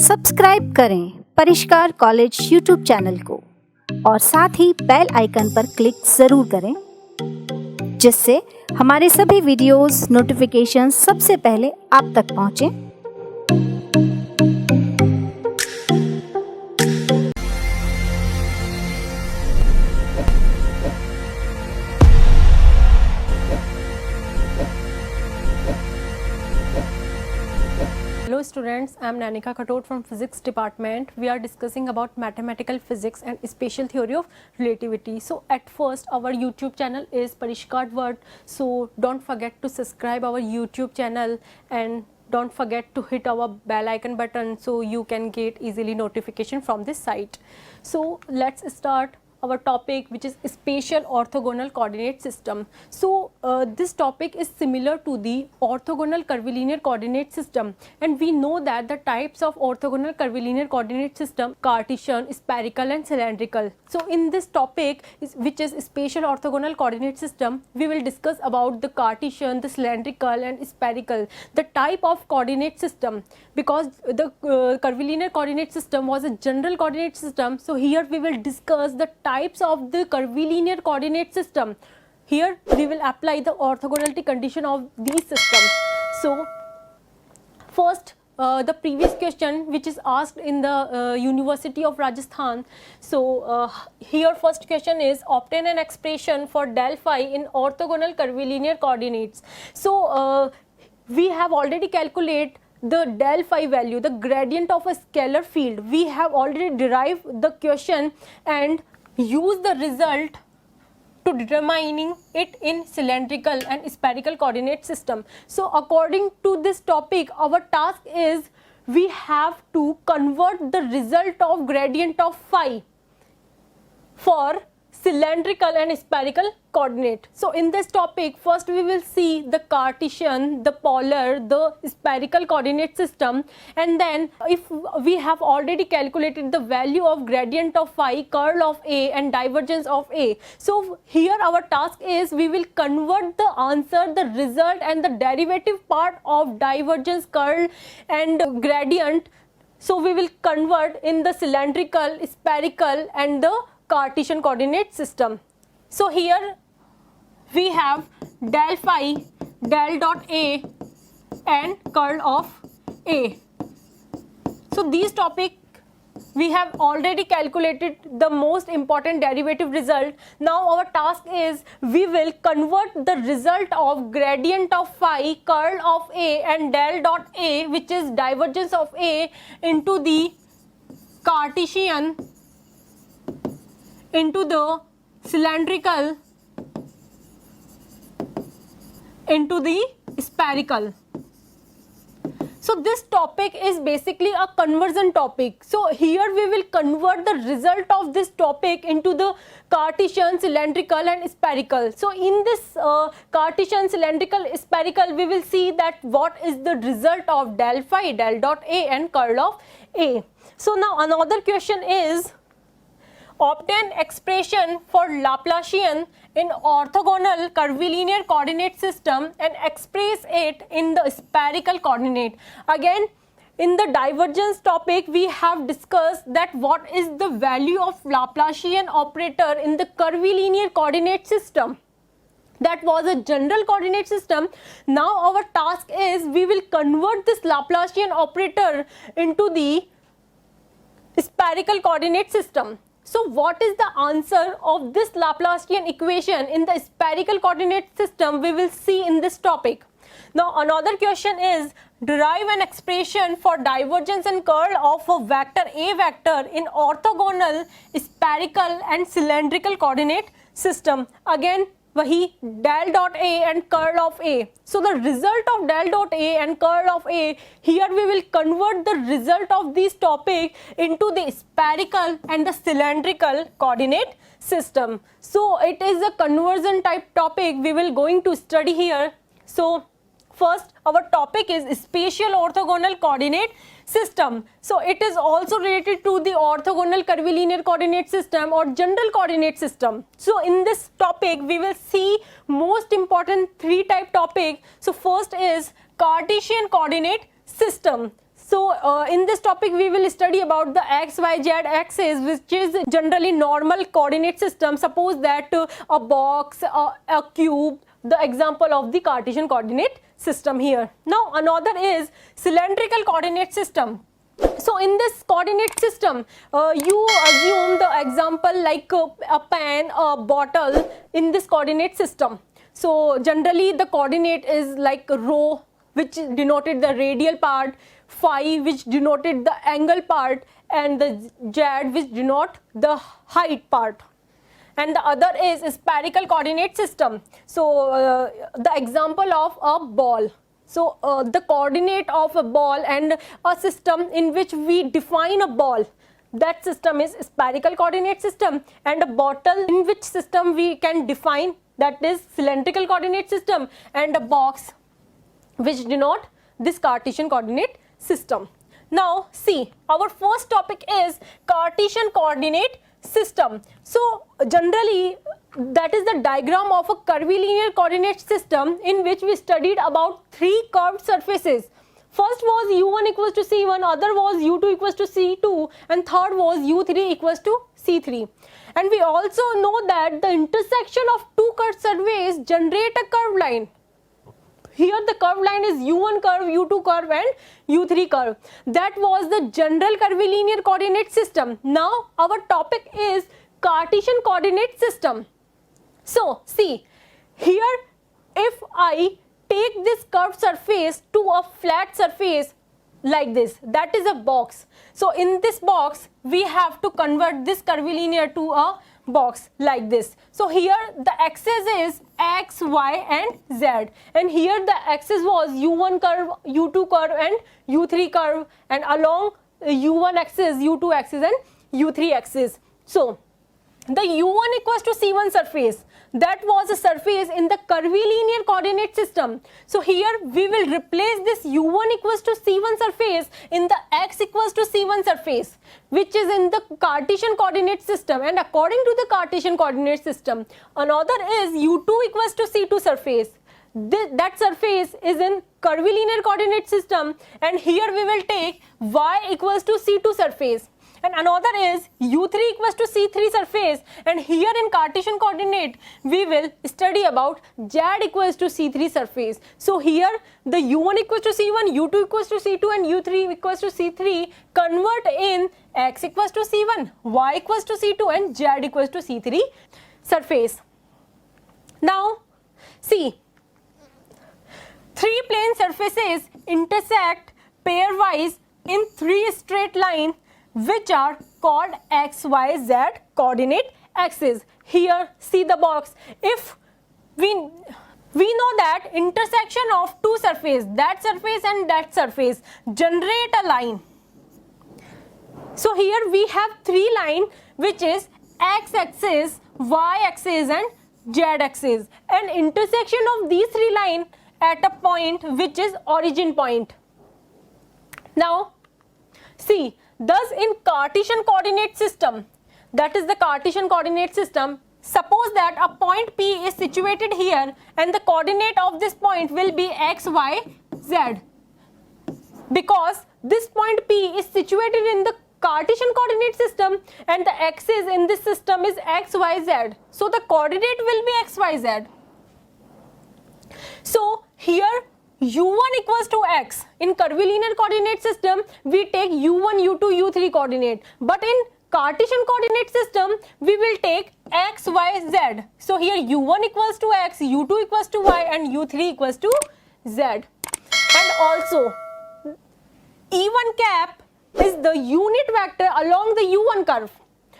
Subscribe करें परिष्कार college YouTube channel को और साथ ही बेल आइकन पर क्लिक जरूर करें, जिससे हमारे सभी वीडियोस नोटिफिकेशन सबसे पहले आप तक पहुंचे। Hello students, I am Nanika Khatot from Physics Department. We are discussing about mathematical physics and special theory of relativity. So at first our YouTube channel is Parishkar World. So don't forget to subscribe our YouTube channel and don't forget to hit our bell icon button so you can get easily notification from this site. So let's start our topic, which is spatial orthogonal coordinate system. So this topic is similar to the orthogonal curvilinear coordinate system, and we know that the types of orthogonal curvilinear coordinate system: Cartesian, spherical and cylindrical. So in this topic, which is spatial orthogonal coordinate system, we will discuss about the Cartesian, the cylindrical and spherical, the type of coordinate system, because the curvilinear coordinate system was a general coordinate system. So here we will discuss the types of the curvilinear coordinate system. Here we will apply the orthogonality condition of these systems. So first, the previous question which is asked in the University of Rajasthan. So here first question is, obtain an expression for del phi in orthogonal curvilinear coordinates. So we have already calculated the del phi value, the gradient of a scalar field. We have already derived the question and use the result to determining it in cylindrical and spherical coordinate system. So according to this topic, our task is we have to convert the result of gradient of phi for cylindrical and spherical coordinate. So in this topic, first we will see the Cartesian, the polar, the spherical coordinate system, and then if we have already calculated the value of gradient of phi, curl of A and divergence of A. So here our task is we will convert the answer, the result and the derivative part of divergence, curl and gradient. So we will convert in the cylindrical, spherical and the Cartesian coordinate system. So here we have del phi, del dot A and curl of A. So these topic we have already calculated the most important derivative result. Now our task is we will convert the result of gradient of phi, curl of A and del dot A, which is divergence of A, into the Cartesian, into the cylindrical, into the spherical. So this topic is basically a conversion topic. So here we will convert the result of this topic into the Cartesian, cylindrical and spherical. So in this Cartesian, cylindrical, spherical, we will see that what is the result of del phi, del dot A and curl of A. So now another question is, obtain expression for Laplacian in orthogonal curvilinear coordinate system and express it in the spherical coordinate. Again, in the divergence topic, we have discussed that what is the value of Laplacian operator in the curvilinear coordinate system. That was a general coordinate system. Now our task is we will convert this Laplacian operator into the spherical coordinate system. So what is the answer of this Laplacian equation in the spherical coordinate system, we will see in this topic. Now another question is, derive an expression for divergence and curl of a vector A vector in orthogonal spherical and cylindrical coordinate system. Again wahi del dot A and curl of A. So the result of del dot A and curl of A, here we will convert the result of this topic into the spherical and the cylindrical coordinate system. So it is a conversion type topic we will going to study here. So first our topic is spatial orthogonal coordinate system. So it is also related to the orthogonal curvilinear coordinate system or general coordinate system. So in this topic we will see most important three type topic. So first is Cartesian coordinate system. In this topic we will study about the x, y, z axis, which is generally normal coordinate system. Suppose that a box, a cube, the example of the Cartesian coordinate system here. Now another is cylindrical coordinate system. So in this coordinate system, you assume the example like a pen, a bottle in this coordinate system. So generally the coordinate is like rho, which denoted the radial part, phi, which denoted the angle part, and the z, which denote the height part. And the other is spherical coordinate system. So the example of a ball. So the coordinate of a ball and a system in which we define a ball, that system is spherical coordinate system, and a bottle in which system we can define, that is cylindrical coordinate system, and a box which denote this Cartesian coordinate system. Now see, our first topic is Cartesian coordinate system. So generally that is the diagram of a curvilinear coordinate system in which we studied about three curved surfaces. First was u1 equals to c1, other was u2 equals to c2, and third was u3 equals to c3. And we also know that the intersection of two curved surfaces generate a curved line. Here the curved line is u1 curve, u2 curve, and u3 curve. That was the general curvilinear coordinate system. Now our topic is Cartesian coordinate system. So see, here if I take this curved surface to a flat surface like this, that is a box. So in this box we have to convert this curvilinear to a box like this. So here the axis is x, y, and z, and here the axis was u1 curve, u2 curve, and u3 curve, and along u1 axis, u2 axis, and u3 axis. So the u1 equals to c1 surface, that was a surface in the curvilinear coordinate system. So here we will replace this u1 equals to c1 surface in the x equals to c1 surface, which is in the Cartesian coordinate system. And according to the Cartesian coordinate system, another is u2 equals to c2 surface. That surface is in curvilinear coordinate system, and here we will take y equals to c2 surface. And another is u3 equals to c3 surface, and here in Cartesian coordinate we will study about z equals to c3 surface. So here the u1 equals to c1, u2 equals to c2, and u3 equals to c3 convert in x equals to c1, y equals to c2, and z equals to c3 surface. Now see, three plane surfaces intersect pairwise in three straight lines, which are called x, y, z coordinate axes. Here see the box. If we know that intersection of two surfaces, that surface and that surface, generate a line. So here we have three lines, which is x axis, y axis, and z axis, and intersection of these three lines at a point which is origin point. Now see, thus in Cartesian coordinate system, that is the Cartesian coordinate system, suppose that a point P is situated here and the coordinate of this point will be x, y, z. Because this point P is situated in the Cartesian coordinate system and the axis in this system is x, y, z. So the coordinate will be x, y, z. So here u1 equals to x. In curvilinear coordinate system we take u1, u2, u3 coordinate, but in Cartesian coordinate system we will take x, y, z. So here u1 equals to x, u2 equals to y, and u3 equals to z. And also E1 cap is the unit vector along the u1 curve.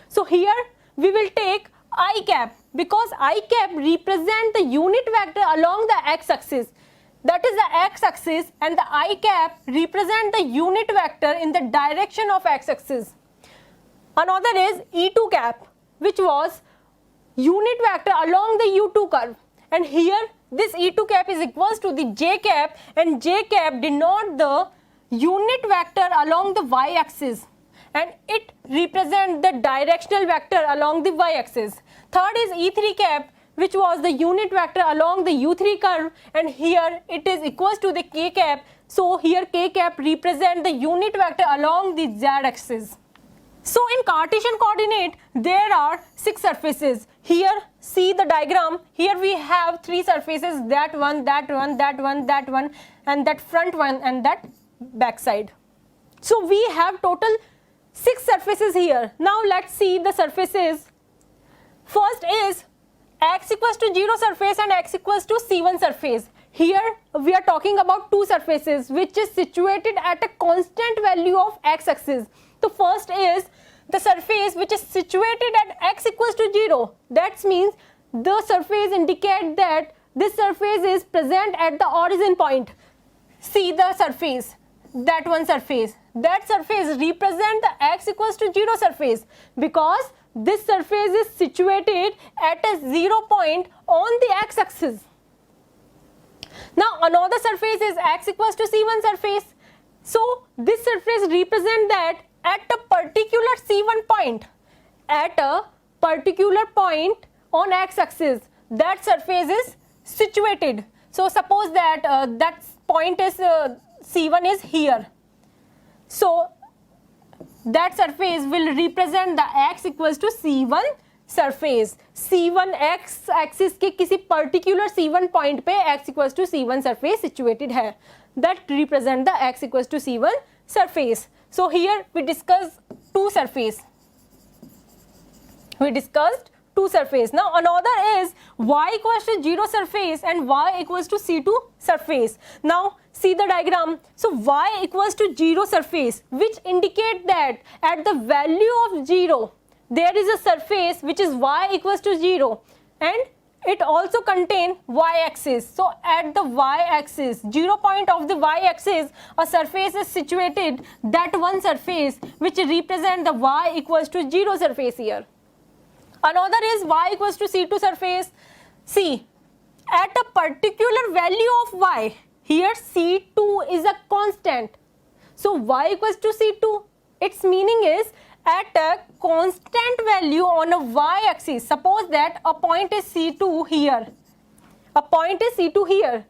So here we will take I cap, because I cap represent the unit vector along the x axis. That is the x axis, and the I cap represent the unit vector in the direction of x axis. Another is E2 cap, which was unit vector along the u2 curve, and here this E2 cap is equals to the j cap, and j cap denote the unit vector along the y axis, and it represents the directional vector along the y axis. Third is E3 cap, which was the unit vector along the u3 curve, and here it is equals to the k cap. So here k cap represent the unit vector along the z axis. So in Cartesian coordinate there are 6 surfaces. Here see the diagram. Here we have 3 surfaces, that one, that one, that one, that one, and that front one and that back side. So we have total 6 surfaces here. Now let's see the surfaces. First is x equals to 0 surface and x equals to C1 surface. Here we are talking about 2 surfaces which is situated at a constant value of x axis. So first is the surface which is situated at x equals to 0. That means the surface indicates that this surface is present at the origin point. See the surface, that one surface. That surface represents the x equals to 0 surface because this surface is situated at a 0 point on the x axis. Now another surface is x equals to C1 surface. So this surface represents that at a particular C1 point, at a particular point on x axis, that surface is situated. So suppose that that point is C1 is here. So that surface will represent the x equals to C1 surface. C1 x axis के किसी particular C1 point पे x equals to C1 surface situated है. That represent the x equals to C1 surface. So here we discuss 2 surface. We discussed 2 surface. Now another is y equals to 0 surface and y equals to C2 surface. Now see the diagram. So y equals to 0 surface, which indicate that at the value of 0 there is a surface which is y equals to 0 and it also contain y axis. So at the y axis, 0 point of the y axis, a surface is situated, that one surface which represent the y equals to 0 surface here. Another is y equals to C2 surface. See, at a particular value of y, here C2 is a constant. So y equals to C2, its meaning is at a constant value on a y-axis. Suppose that a point is C2 here. A point is C2 here.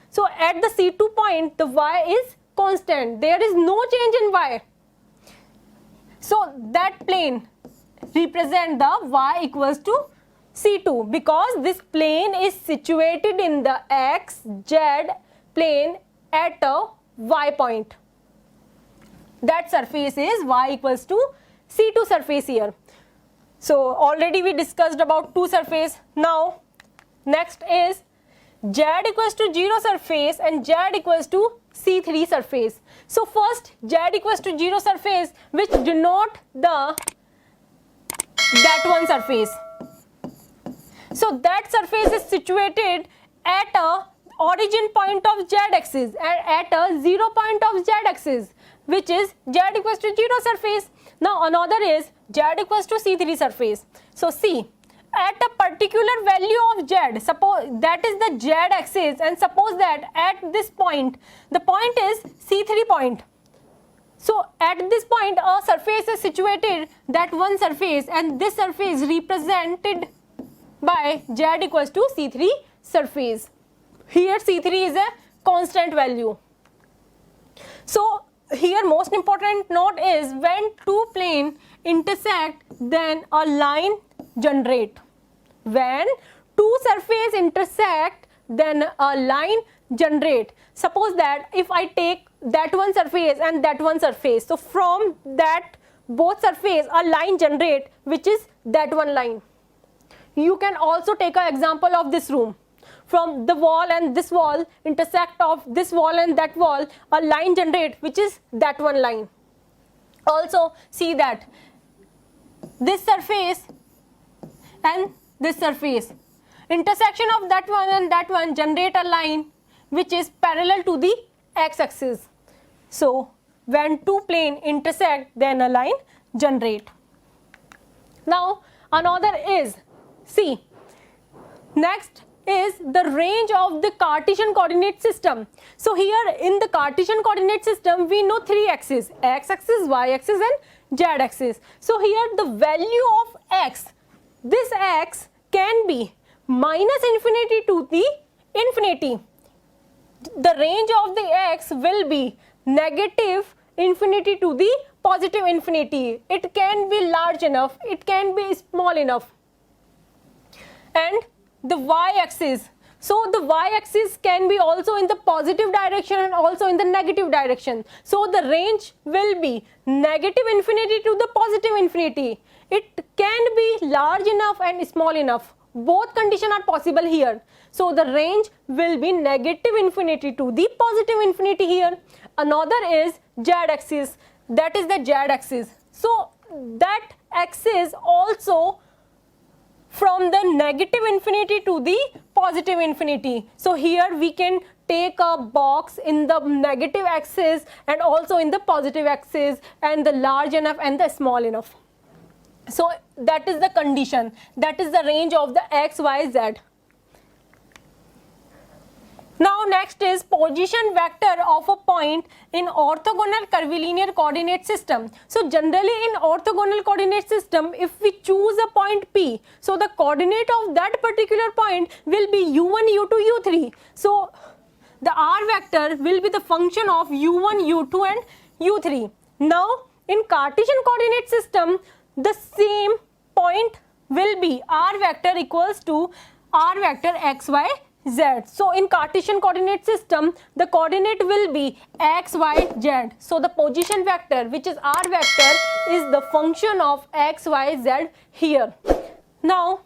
So at the C2 point, the y is constant. There is no change in y. So that plane represent the y equals to C2 because this plane is situated in the x, z plane at a y point. That surface is y equals to C2 surface here. So already we discussed about 2 surface. Now next is z equals to 0 surface and z equals to C3 surface. So first z equals to 0 surface which denote that one surface. So that surface is situated at a origin point of z axis and at a 0 point of z axis, which is z equals to 0 surface. Now another is z equals to C3 surface. So see, at a particular value of z, suppose that is the z axis, and suppose that at this point, the point is C3 point. So at this point a surface is situated, that one surface, and this surface represented by z equals to C3 surface. Here C3 is a constant value. So here most important note is when 2 plane intersect, then a line generate. When 2 surface intersect, then a line generate. Suppose that if I take that one surface and that one surface, so from that both surface a line generate, which is that one line. You can also take an example of this room. From the wall and this wall intersect of this wall and that wall, a line generate, which is that one line. Also see that this surface and this surface, intersection of that one and that one generate a line which is parallel to the x-axis. So when 2 plane intersect, then a line generate. Now another is, see, next is the range of the Cartesian coordinate system. So here in the Cartesian coordinate system we know 3 axes, x-axis, y-axis and z-axis. So here the value of x, this x can be minus infinity to the infinity. the range of the x will be negative infinity to the positive infinity. It can be large enough, it can be small enough. And the y-axis, so the y-axis can be also in the positive direction and also in the negative direction. So the range will be negative infinity to the positive infinity. It can be large enough and small enough. Both conditions are possible here. So the range will be negative infinity to the positive infinity here. Another is z-axis, that is the z-axis. So that axis also from the negative infinity to the positive infinity. So here we can take a box in the negative axis and also in the positive axis, and the large enough and the small enough. So that is the condition, that is the range of the x, y, z. Now next is position vector of a point in orthogonal curvilinear coordinate system. So generally in orthogonal coordinate system, if we choose a point P, so the coordinate of that particular point will be u1, u2, u3. So the r vector will be the function of u1, u2 and u3. Now in Cartesian coordinate system, the same point will be r vector equals to r vector x, y, z. So in Cartesian coordinate system, the coordinate will be x, y, z. So the position vector, which is r vector, is the function of x, y, z here. Now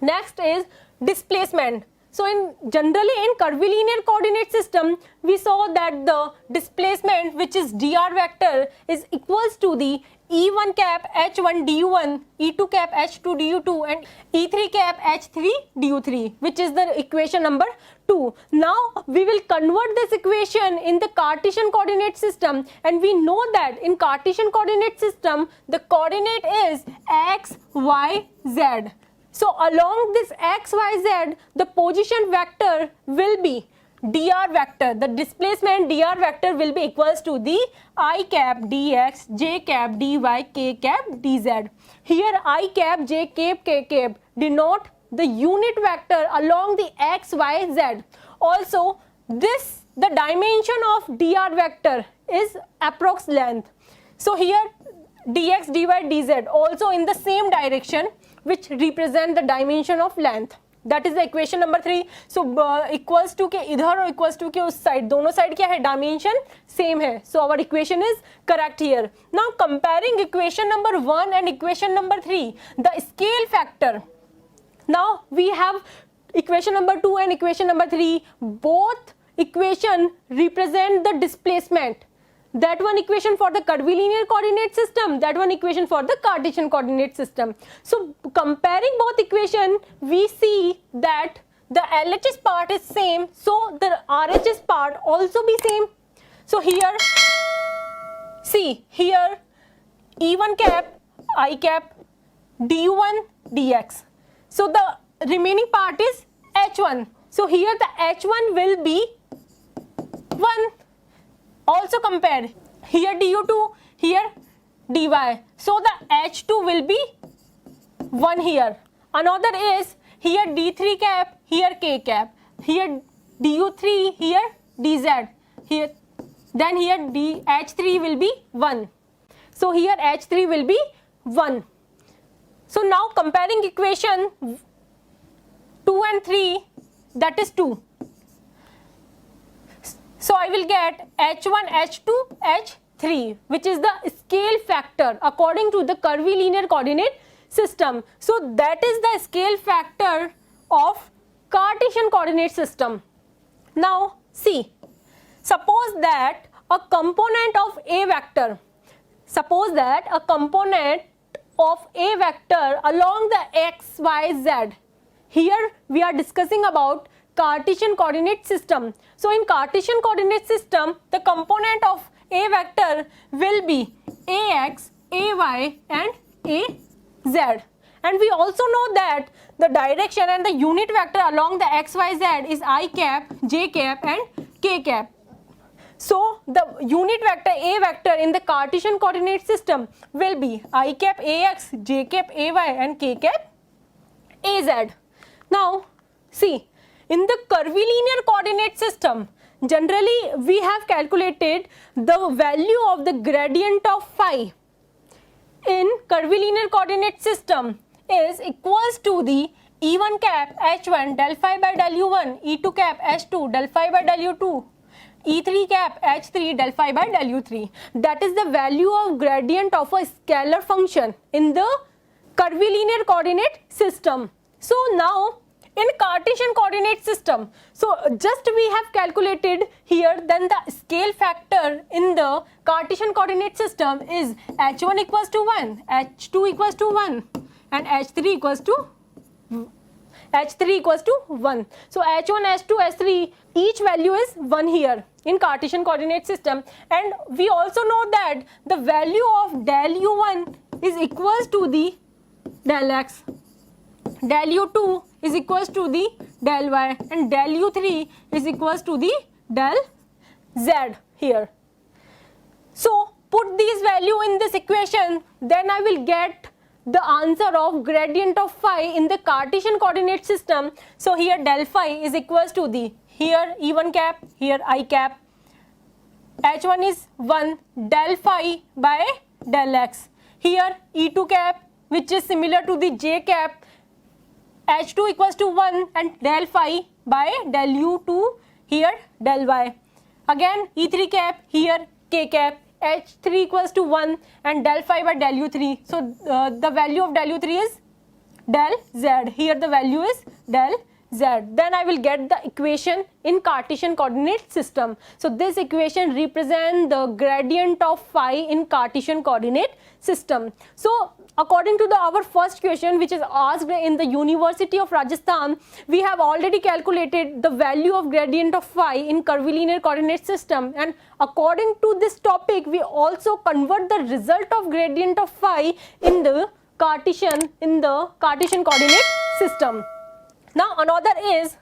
next is displacement. So generally in curvilinear coordinate system, we saw that the displacement, which is dr vector, is equals to the E1 cap h1 du1, E2 cap h2 du2 and E3 cap h3 du3, which is the equation number 2. Now we will convert this equation in the Cartesian coordinate system, and we know that in Cartesian coordinate system the coordinate is x, y, z. So along this x, y, z, the position vector will be dr vector. The displacement dr vector will be equals to the I cap dx, j cap dy, k cap dz. Here I cap, j cap, k cap denote the unit vector along the x, y, z. Also this, the dimension of dr vector is approx length. So here dx, dy, dz also in the same direction, which represent the dimension of length. That is the equation number 3. So equals to के इधर और equals to के उस side, दोनों side क्या है, dimension same है. So our equation is correct here. Now comparing equation number 1 and equation number 3, the scale factor. Now we have equation number 2 and equation number 3. Both equation represent the displacement. That one equation for the curvilinear coordinate system, that one equation for the Cartesian coordinate system. So comparing both equation, we see that the LHS part is same, so the RHS part also be same. So here, see here E1 cap, I cap, du1, dx. So the remaining part is H1. So here the H1 will be 1. Also compare here du2, here dy. So the h2 will be 1 here. Another is here d3 cap, here k cap, here du3, here dz, here then here h3 will be 1. So here h3 will be 1. So now comparing equation 2 and 3, that is 2. So I will get h1, h2, h3, which is the scale factor according to the curvilinear coordinate system. So that is the scale factor of Cartesian coordinate system. Now see, suppose that a component of a vector, along the x, y, z. Here we are discussing about Cartesian coordinate system. So in Cartesian coordinate system, the component of a vector will be ax, ay and az. And we also know that the direction and the unit vector along the x, y, z is I cap, j cap and k cap. So the unit vector a vector in the Cartesian coordinate system will be I cap ax, j cap ay and k cap az. Now see, in the curvilinear coordinate system, generally we have calculated the value of the gradient of phi in curvilinear coordinate system is equals to the E1 cap h1 del phi by del u1, E2 cap h2 del phi by del u2, E3 cap h3 del phi by del u3. That is the value of gradient of a scalar function in the curvilinear coordinate system. So now in Cartesian coordinate system, so just we have calculated here, then the scale factor in the Cartesian coordinate system is h1 equals to 1, h2 equals to 1 and h3 equals to 1. So h1, h2, h3, each value is 1 here in Cartesian coordinate system, and we also know that the value of del u1 is equals to the del x, del u2 is equals to the del y, and del u3 is equals to the del z here. So put these value in this equation, then I will get the answer of gradient of phi in the Cartesian coordinate system. So here del phi is equals to the, here E1 cap, here I cap, h1 is 1 del phi by del x, here E2 cap which is similar to the j cap, h2 equals to 1 and del phi by del u2, here del y, again E3 cap, here k cap, h3 equals to 1 and del phi by del u3. So the value of del u3 is del z, here the value is del z. Then I will get the equation in Cartesian coordinate system. So this equation represents the gradient of phi in Cartesian coordinate system. So according to our first question, which is asked in the University of Rajasthan, we have already calculated the value of gradient of phi in curvilinear coordinate system, and according to this topic we also convert the result of gradient of phi in the Cartesian coordinate system. Now another is,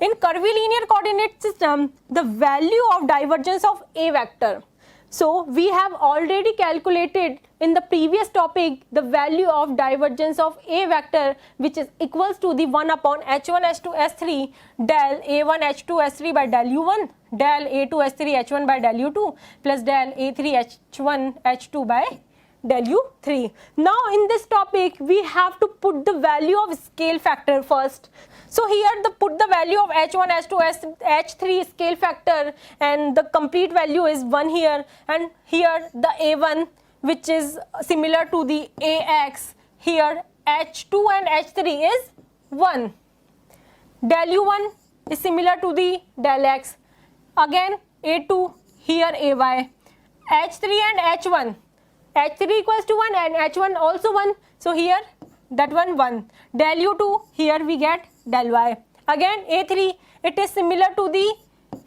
in curvilinear coordinate system, the value of divergence of a vector. So we have already calculated in the previous topic the value of divergence of a vector, which is equals to the 1 upon h1 h2 h3 del a1 h2 h3 by del u1 del a2 h3 h1 by del u2 plus del a3 h1 h2 by del u3. Now in this topic we have to put the value of scale factor first. So here put the value of h1, h2, h3 scale factor, and the complete value is 1 here, and here the a1 which is similar to the ax, here h2 and h3 is 1, del u1 is similar to the del x, again a2, here ay, h3 and h1, h3 equals to 1 and h1 also 1, so here that one 1, del u2, here we get del y, again a3, it is similar to the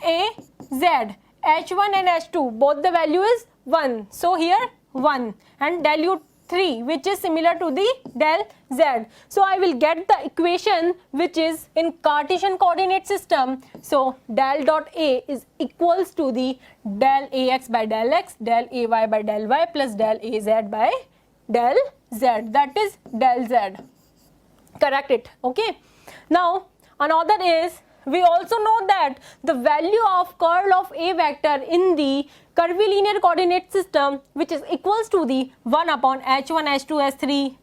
az, h1 and h2 both the value is 1, so here 1, and del u3 which is similar to the del z. So I will get the equation which is in Cartesian coordinate system. So del dot a is equals to the del ax by del x, del ay by del y plus del az by del z, that is del z. Correct it. Okay. Now another is, we also know that the value of curl of a vector in the curvilinear coordinate system, which is equals to the 1 upon h1 h2 h3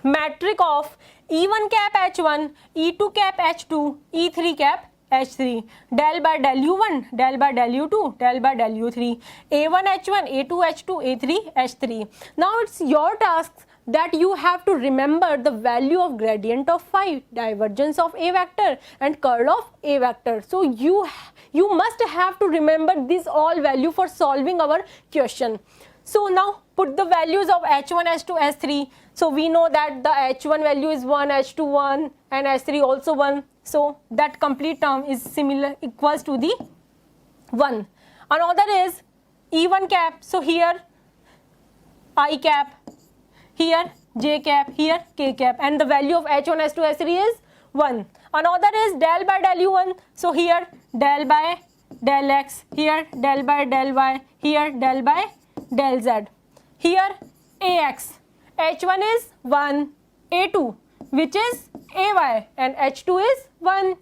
matrix of e1 cap h1, e2 cap h2, e3 cap h3, del by del u1, del by del u2, del by del u3, a1 h1, a2 h2, a3 h3. Now it's your task that you have to remember the value of gradient of phi, divergence of a vector and curl of a vector. So you must have to remember this all value for solving our question. So now put the values of h1, h2, h3. So we know that the h1 value is 1, h2 1 and h3 also 1. So that complete term is similar, equals to the 1. Another is e1 cap. So here I cap, here j cap, here k cap, and the value of h1, h2, h3 is 1. Another is del by del u1. So here del by del x, here del by del y, here del by del z. Here ax, h1 is 1, a2 which is AY and H2 is 1.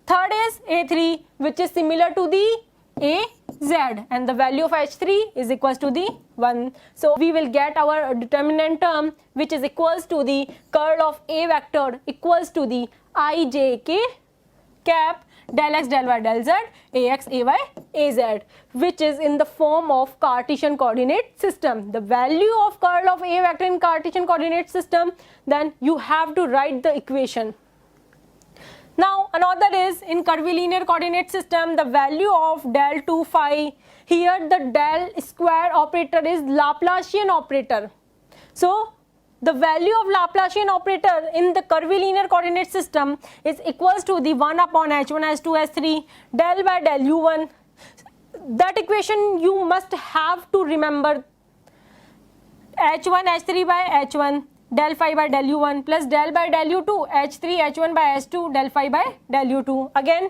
Third is A3, which is similar to the AZ, and the value of H3 is equals to the 1. So we will get our determinant term, which is equals to the curl of A vector equals to the IJK cap del x del y del z ax ay az, which is in the form of Cartesian coordinate system. The value of curl of A vector in Cartesian coordinate system, then you have to write the equation. Now another is in curvilinear coordinate system, the value of del 2 phi, here the del square operator is Laplacian operator. So the value of Laplacian operator in the curvilinear coordinate system is equals to the 1 upon h1 h2 h3 del by del u1. That equation you must have to remember, h1 h3 by h1 del phi by del u1 plus del by del u2 h3 h1 by h2 del phi by del u2, again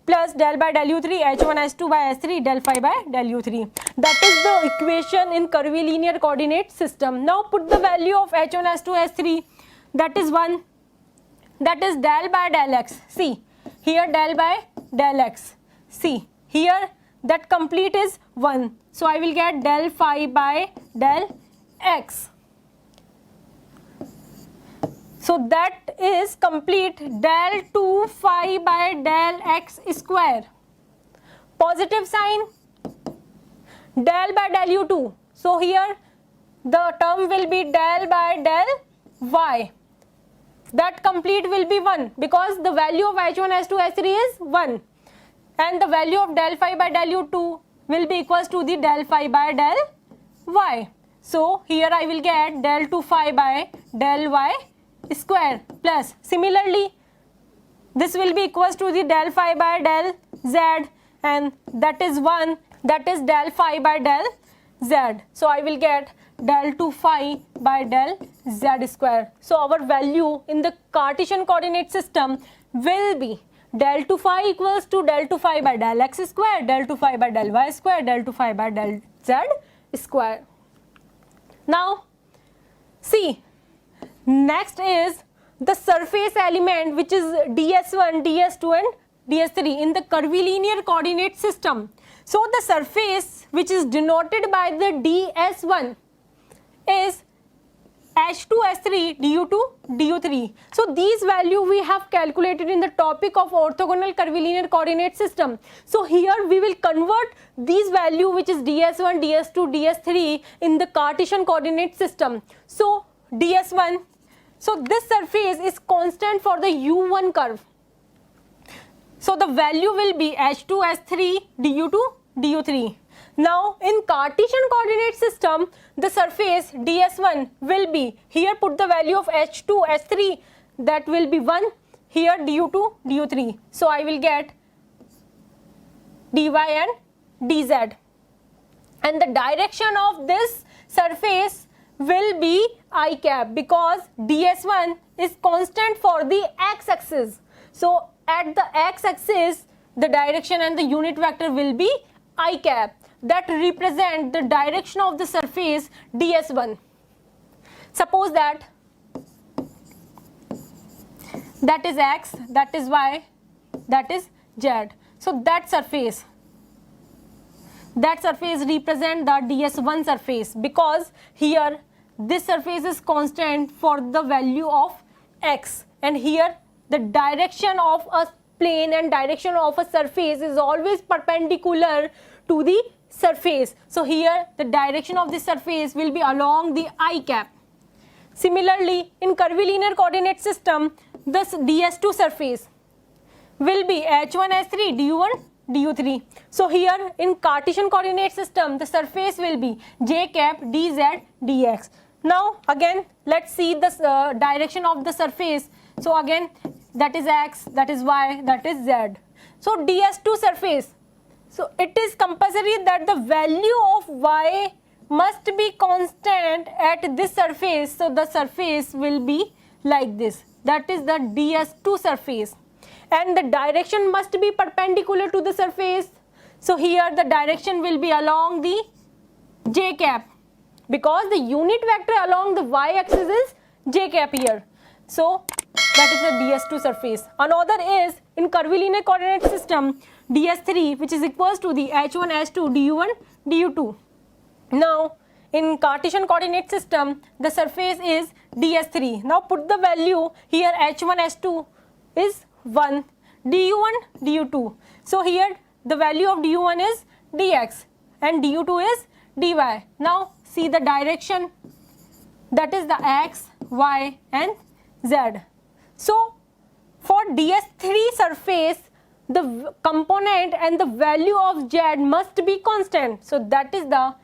plus del by del u3 h1 h2 by h3 del phi by del u3. That is the equation in curvilinear coordinate system. Now put the value of h1 h2 h3, that is 1, that is del by del x. See here del by del x, see here that complete is 1, so I will get del phi by del x. So that is complete del 2 phi by del x square. Positive sign del by del u2. So here the term will be del by del y. That complete will be 1 because the value of h1 h2 h3 is 1, and the value of del phi by del u2 will be equals to the del phi by del y. So here I will get del 2 phi by del y square plus similarly this will be equals to the del phi by del z, and that is 1, that is del phi by del z. So I will get del 2 phi by del z square. So our value in the Cartesian coordinate system will be del 2 phi equals to del 2 phi by del x square, del 2 phi by del y square, del 2 phi by del z square. Now see, next is the surface element, which is ds1, ds2 and ds3 in the curvilinear coordinate system. So the surface which is denoted by the ds1 is h2 h3 du2 du3. So these value we have calculated in the topic of orthogonal curvilinear coordinate system. So here we will convert these value, which is ds1 ds2 ds3 in the Cartesian coordinate system. So ds1, so this surface is constant for the u1 curve. So the value will be h2 h3 du2 du3. Now in Cartesian coordinate system, the surface ds1 will be, here put the value of h2 h3, that will be 1, here du2 du3. So I will get dy and dz, and the direction of this surface will be I cap because ds1 is constant for the x-axis. So at the x-axis the direction and the unit vector will be I cap, that represent the direction of the surface ds1. Suppose that is x, that is y, that is z. So that surface represent the ds1 surface because here this surface is constant for the value of x, and here the direction of a plane and direction of a surface is always perpendicular to the surface. So here the direction of this surface will be along the I cap. Similarly in curvilinear coordinate system, this ds2 surface will be h1 h3 du1 du3. So here in Cartesian coordinate system, the surface will be j cap dz dx. Now again let's see the direction of the surface. So again that is x, that is y, that is z. So ds2 surface, so it is compulsory that the value of y must be constant at this surface. So the surface will be like this, that is the ds2 surface, and the direction must be perpendicular to the surface. So here the direction will be along the j cap because the unit vector along the y axis is j cap here. So that is the DS2 surface. Another is in curvilinear coordinate system DS3, which is equals to the H1 H2 du1 du2. Now in Cartesian coordinate system the surface is DS3. Now put the value here, H1 H2 is 1, du1 du2. So here the value of du1 is dx and du2 is dy. Now see the direction, that is the x, y and z. So for DS3 surface the component and the value of z must be constant. So that is the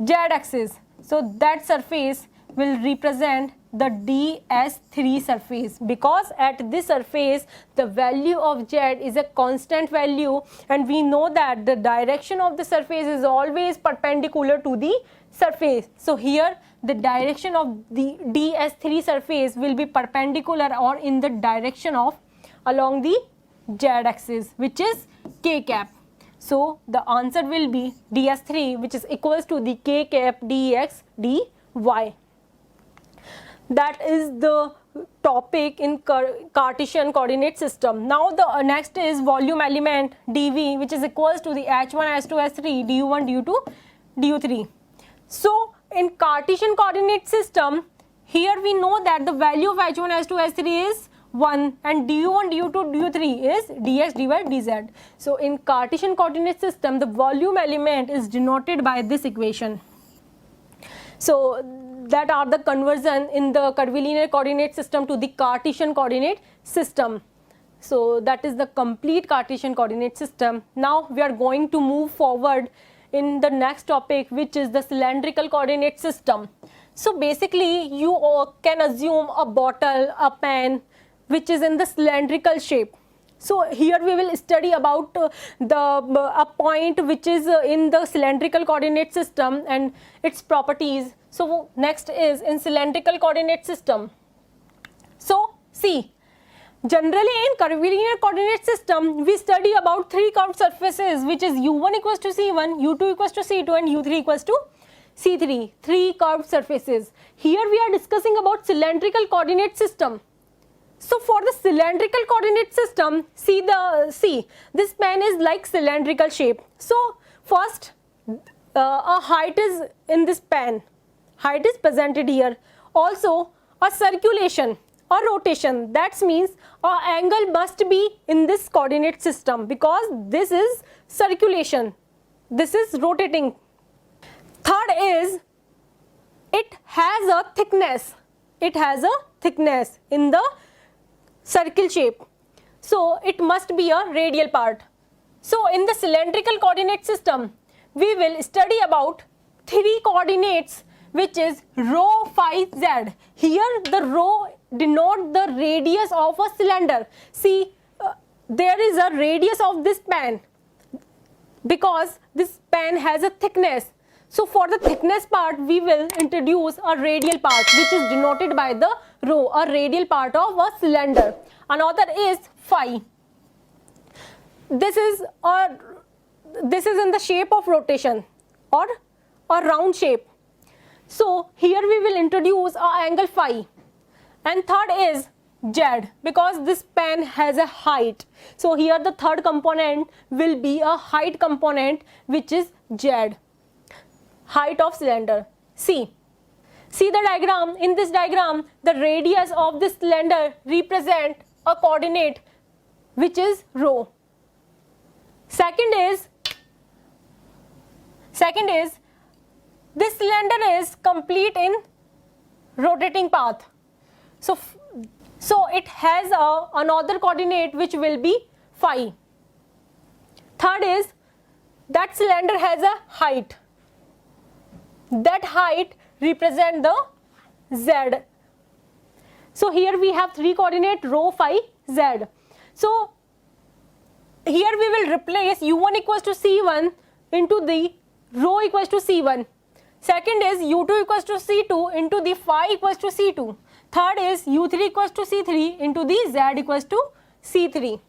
z axis. So that surface will represent the DS3 surface, because at this surface the value of z is a constant value, and we know that the direction of the surface is always perpendicular to the surface. So here the direction of the DS3 surface will be perpendicular or in the direction of along the z axis, which is k cap. So the answer will be DS3, which is equals to the k cap dx dy. That is the topic in Cartesian coordinate system. Now the next is volume element dV, which is equals to the H1 H2 H3 du1 du2 du3. So in Cartesian coordinate system, here we know that the value of H1 H2 H3 is 1 and du1 du2 du3 is dx dy dz. So in Cartesian coordinate system the volume element is denoted by this equation. So that are the conversion in the curvilinear coordinate system to the Cartesian coordinate system. So that is the complete Cartesian coordinate system. Now we are going to move forward in the next topic, which is the cylindrical coordinate system. So basically you can assume a bottle, a pen which is in the cylindrical shape. So here we will study about a point which is in the cylindrical coordinate system and its properties. So next is in cylindrical coordinate system. So see, generally in curvilinear coordinate system we study about three curved surfaces, which is u1 equals to c1, u2 equals to c2 and u3 equals to c3. Three curved surfaces. Here we are discussing about cylindrical coordinate system. So for the cylindrical coordinate system, see this pen is like cylindrical shape. So first a height is in this pen, height is presented here. Also a circulation or rotation, that means a angle must be in this coordinate system, because this is circulation, this is rotating. Third is it has a thickness, in the circle shape, so it must be a radial part. So in the cylindrical coordinate system we will study about three coordinates, which is rho, phi, z. Here the rho denote the radius of a cylinder. See, there is a radius of this pen because this pen has a thickness. So for the thickness part we will introduce a radial part, which is denoted by the rho, a radial part of a cylinder. Another is phi. This is in the shape of rotation or a round shape. So here we will introduce a angle phi. And third is z, because this pen has a height. So here the third component will be a height component, which is z, height of cylinder. See the diagram. In this diagram the radius of this cylinder represent a coordinate, which is rho. Second is this cylinder is complete in rotating path. So it has another coordinate which will be phi. Third is that cylinder has a height. That height represent the z. So here we have three coordinate rho, phi, z. So here we will replace u1 equals to c1 into the rho equals to c1. Second is u2 equals to c2 into the phi equals to c2. Third is u3 equals to c3 into the z equals to c3.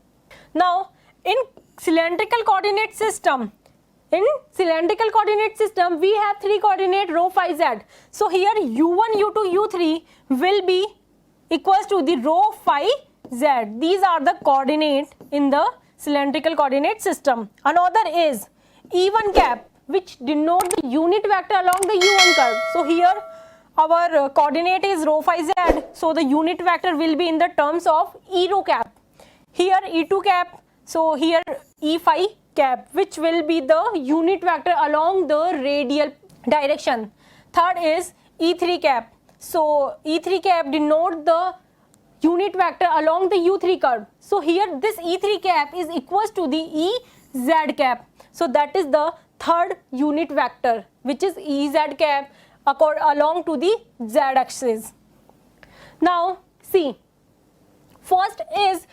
Now in cylindrical coordinate system we have three coordinate rho, phi, z. So here u1, u2, u3 will be equals to the rho phi z. These are the coordinates in the cylindrical coordinate system. Another is E1 cap, which denote the unit vector along the U1 curve. So here our coordinate is rho phi z, so the unit vector will be in the terms of E rho cap. Here E2 cap, so here E phi cap, which will be the unit vector along the radial direction. Third is E3 cap. So E3 cap denote the unit vector along the U3 curve. So here this E3 cap is equals to the EZ cap. So that is the third unit vector, which is EZ cap along to the Z axis. Now see, first is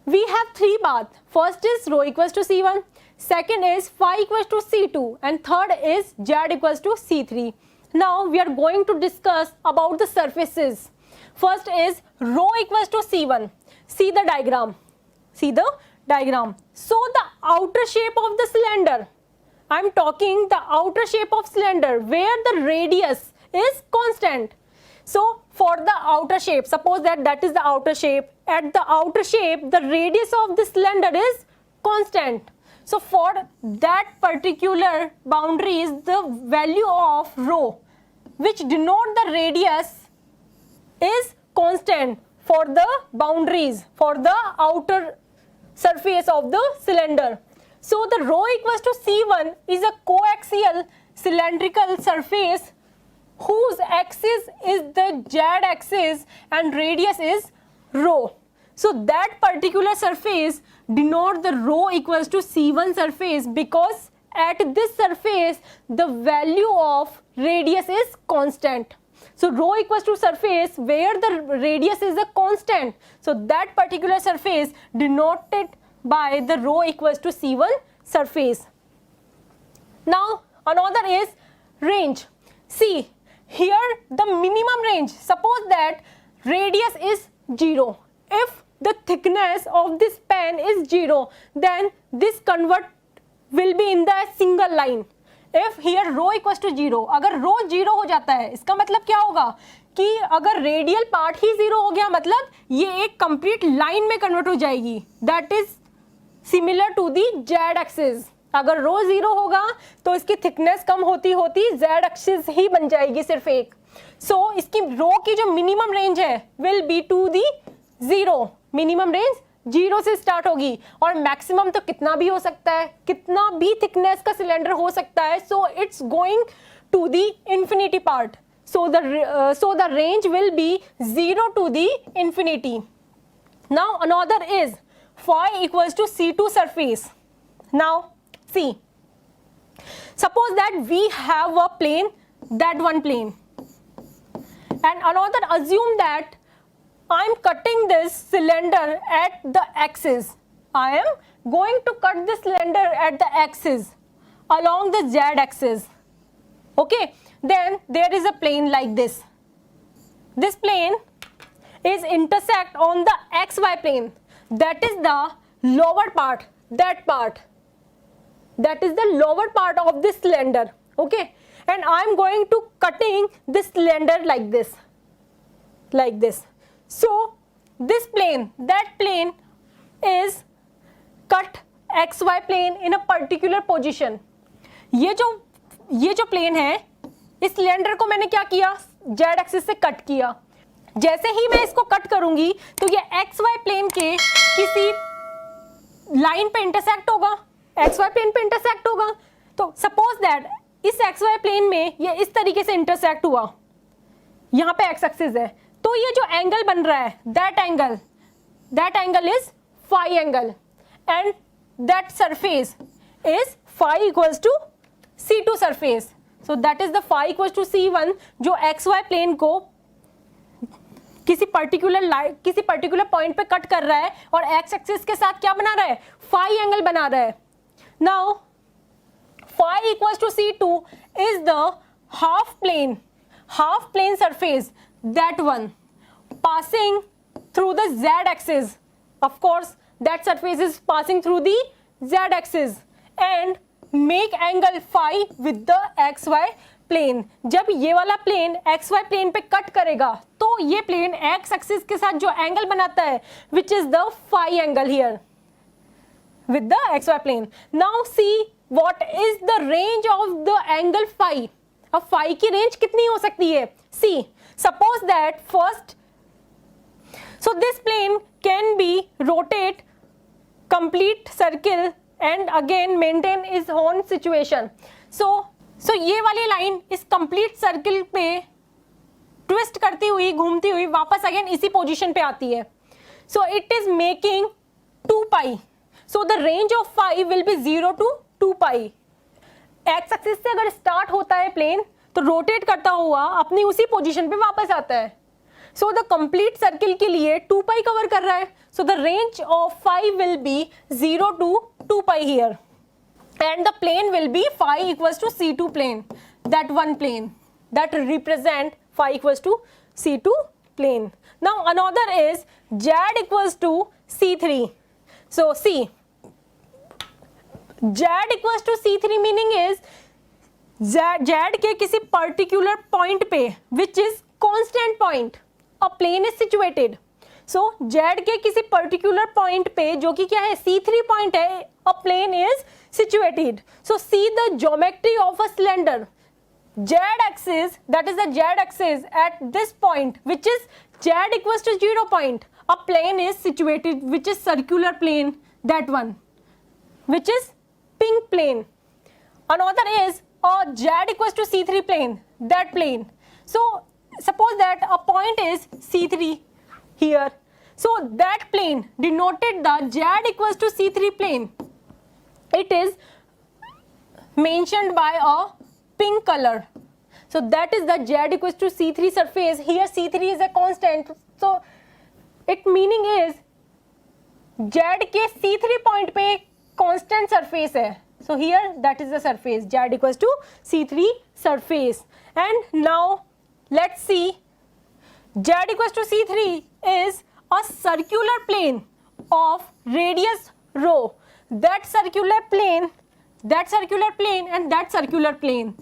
we have three paths. First is rho equals to C1, second is phi equals to C2, and third is Z equals to C3. Now we are going to discuss about the surfaces. First is rho equals to C1. See the diagram. See the diagram. So the outer shape of the cylinder, I am talking the outer shape of cylinder where the radius is constant. So for the outer shape, suppose that is the outer shape. At the outer shape, the radius of the cylinder is constant. So for that particular boundary is the value of rho, which denote the radius is constant for the boundaries, for the outer surface of the cylinder. So the rho equals to C1 is a coaxial cylindrical surface whose axis is the Z axis and radius is rho. So that particular surface denote the rho equals to C1 surface because at this surface the value of radius is constant. So rho equals to surface where the radius is a constant. So that particular surface denoted by the rho equals to C1 surface. Now another is range. See here the minimum range. Suppose that radius is 0. If the thickness of this pen is 0, then this convert will be in the single line. If here rho equals to 0, अगर rho 0 हो जाता है, इसका मतलब क्या होगा कि अगर रेडियल पार्ट ही 0 हो गया मतलब ये एक कंप्लीट लाइन में कन्वर्ट हो जाएगी. That is similar to the Z axis. अगर रो 0 होगा तो इसकी थिकनेस कम होती होती जेड एक्सिस ही बन जाएगी सिर्फ एक. सो इसकी रो की जो मिनिमम रेंज है will be to the 0. Minimum range 0 से स्टार्ट होगी और मैक्सिमम तो कितना भी हो सकता है, कितना भी थिकनेस का सिलेंडर हो सकता है. So it's going to the infinity part. So the range will be 0 to the infinity. Now another is phi equals to C2 surface. Now see, suppose that we have a plane, that one plane, and another assume that I am cutting this cylinder at the axis. I am going to cut this cylinder at the axis along the Z axis. Okay. Then there is a plane like this. This plane is intersect on the xy plane. That is the lower part. That part. That is the lower part of this cylinder. Okay. And I am going to cutting this cylinder like this. Like this. So this plane, that plane is cut xy plane in a particular position. ये जो plane है, इस cylinder को मैंने क्या किया, Z axis से cut किया. जैसे ही मैं इसको कट करूंगी तो ये एक्स वाई प्लेन के किसी लाइन पे इंटरसेक्ट होगा, एक्स वाई प्लेन पे इंटरसेक्ट होगा. तो सपोज दैट इस एक्स वाई प्लेन में ये इस तरीके से इंटरसेक्ट हुआ, यहाँ पे एक्स एक्सिस है, तो ये जो एंगल बन रहा है that angle is phi angle and that surface is phi equals to C2 surface. So that is the phi equals to C1 जो XY प्लेन को किसी पर्टिकुलर पॉइंट पे कट कर रहा है और x एक्सिस के साथ क्या बना रहा है, फाई एंगल बना रहा है. Now phi equals to C2 is the half plane surface, that one passing through the Z axis. Of course that surface is passing through the Z axis and make angle phi with the X Y plane. जब ये वाला plane X Y plane पे cut करेगा तो So ये plane x axis के साथ जो angle बनाता है which is the phi angle here with the xy plane. Now see what is the range of the angle phi. अब phi की range कितनी हो सकती है? See, suppose that first, so this plane can be rotate complete circle and again maintain its own situation. So ये वाली line इस complete circle पे ट्विस्ट करती हुई घूमती हुई वापस अगेन इसी पोजीशन पे आती है. So it is making 2 pi. So the range of phi will be 0 to 2 pi. X axis से अगर स्टार्ट होता है प्लेन तो रोटेट करता हुआ अपनी उसी पोजीशन पे वापस आता है. सो द कंप्लीट सर्किल के लिए 2 पाई कवर कर रहा है. So the range of phi will be 0 to 2 pi here. And the plane will be phi equals to C2 plane, that one plane that represent phi equals to C2 plane. Now another is Z equals to C3. So see, Z equals to C3 meaning is Z के किसी particular point पे which is constant point, a plane is situated. So Z के किसी particular point पे जो कि क्या है C3 point है, a plane is situated. So see the geometry of a cylinder. Z axis, that is the Z axis at this point which is Z equals to 0 point. A plane is situated which is circular plane, that one which is pink plane. Another is a Z equals to C3 plane, that plane. So suppose that a point is C3 here. So that plane denoted the Z equals to C3 plane. It is mentioned by a pink color. So that is the Z equals to C3 surface. Here C3 is a constant. So it meaning is Z के C3 point पे constant surface है. So here that is the surface Z equals to C3 surface. And now let's see, Z equals to C3 is a circular plane of radius rho. That circular plane and that circular plane.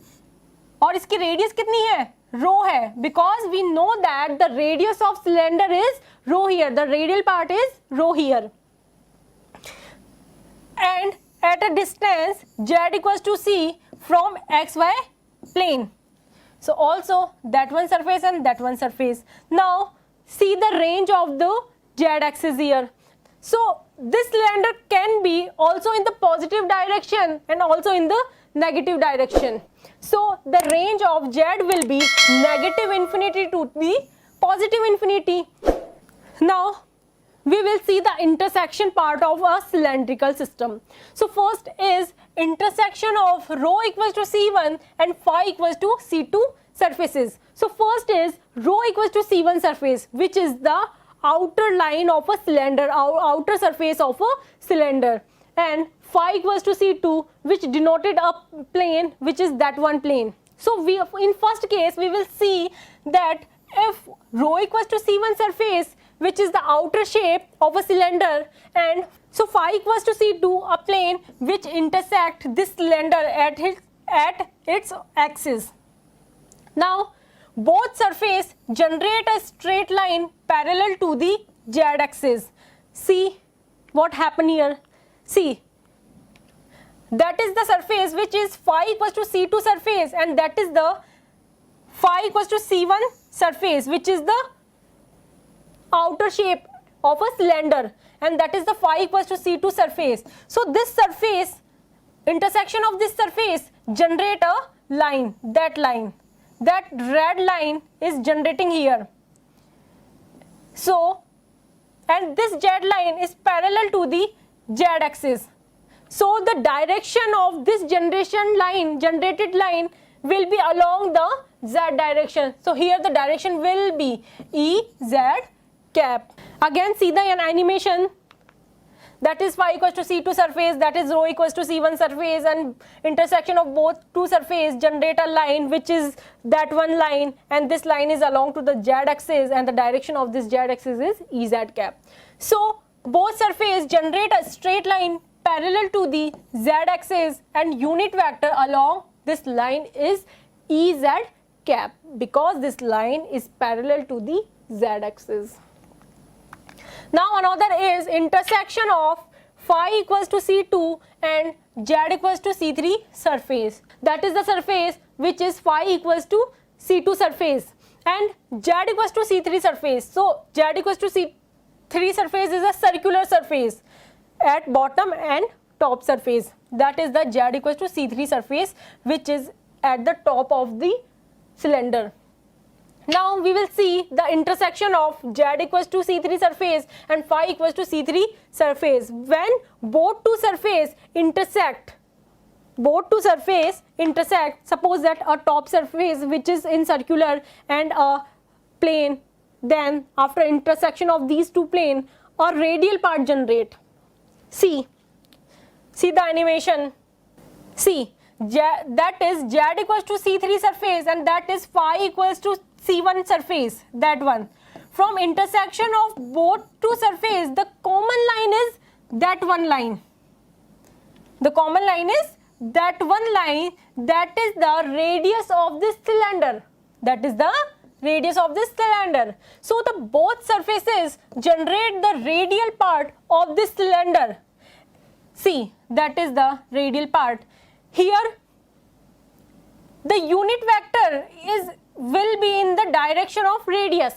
और इसकी radius कितनी है? रो है. Because we know that the radius of cylinder is rho here. The radial part is rho here. And at a distance Z equals to C from XY plane. So also that one surface and that one surface. Now see the range of the Z axis here. So this cylinder can be also in the positive direction and also in the negative direction. So the range of Z will be negative infinity to the positive infinity. Now we will see the intersection part of a cylindrical system. So first is intersection of rho equals to C1 and phi equals to C2 surfaces. So first is rho equals to C1 surface, which is the outer line of a cylinder, outer surface of a cylinder, and phi equals to C2, which denoted a plane which is that one plane. So we in first case we will see that if rho equals to C1 surface, which is the outer shape of a cylinder, and so phi equals to C2, a plane which intersect this cylinder at its axis. Now both surface generate a straight line parallel to the Z axis. See what happened here. See, that is the surface which is phi equals to C2 surface, and that is the phi equals to C1 surface, which is the outer shape of a cylinder, and that is the phi equals to C2 surface. So this surface, intersection of this surface generate a line, that red line is generating here. So and this Z line is parallel to the Z axis. So the direction of this generated line will be along the Z direction. So here the direction will be EZ cap. Again see the animation. That is phi equals to C2 surface, that is rho equals to C1 surface, and intersection of both two surface generate a line which is that one line, and this line is along to the Z axis, and the direction of this Z axis is EZ cap. So both surface generate a straight line parallel to the Z axis, and unit vector along this line is EZ cap, because this line is parallel to the z-axis. Now another is intersection of phi equals to C2 and z equals to C3 surface. That is the surface which is phi equals to C2 surface and z equals to C3 surface. So z equals to C3 surface is a circular surface at bottom and top surface. That is the z equals to C3 surface which is at the top of the cylinder. Now we will see the intersection of z equals to C3 surface and phi equals to C3 surface. When both two surface intersect, suppose that a top surface which is in circular and a plane, then after intersection of these two plane, a radial part generate. See the animation. See, that is z equals to C3 surface and that is phi equals to C1 surface, that one. From intersection of both two surface, the common line is that one line. The common line is that one line, that is the radius of this cylinder. That is the radius of this cylinder. So the both surfaces generate the radial part of this cylinder. See, that is the radial part. Here the unit vector will be in the direction of radius.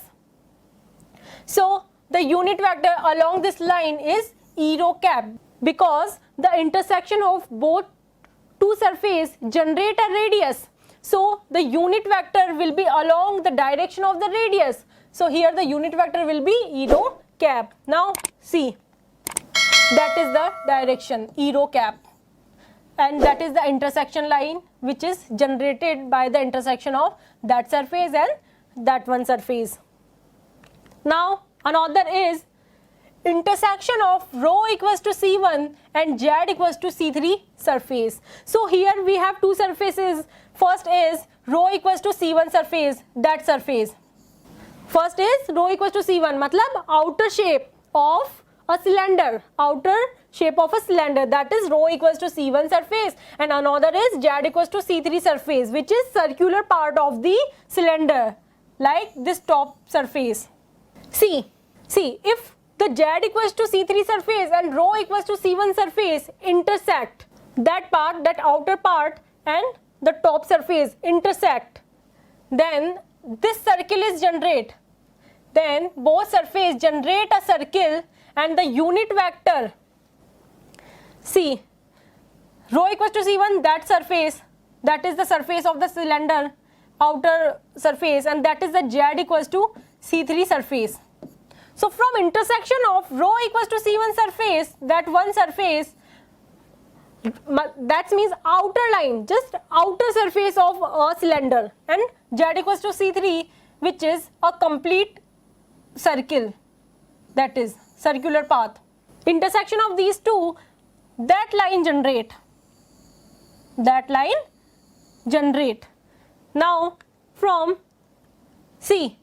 So the unit vector along this line is E rho cap, because the intersection of both two surface generate a radius. So the unit vector will be along the direction of the radius. So here the unit vector will be E rho cap. Now see, that is the direction E rho cap, and that is the intersection line which is generated by the intersection of that surface and that one surface. Now another is intersection of rho equals to C1 and z equals to C3 surface. So here we have two surfaces. First is rho equals to C1 surface, that surface. First is rho equals to C1, matlab outer shape of a cylinder, that is rho equals to C1 surface, and another is z equals to C3 surface, which is circular part of the cylinder, like this top surface. See, if the z equals to C3 surface and rho equals to C1 surface intersect, that part, that outer part and the top surface intersect, then this circle is generate. Then both surface generate a circle and the unit vector, see, rho equals to C1, that surface, that is the surface of the cylinder, outer surface, and that is the z equals to C3 surface. So from intersection of rho equals to C1 surface, that one surface, that means outer line, just outer surface of a cylinder, and z equals to C3, which is a complete circle, that is circular path. Intersection of these two, that line generate. Now from, see,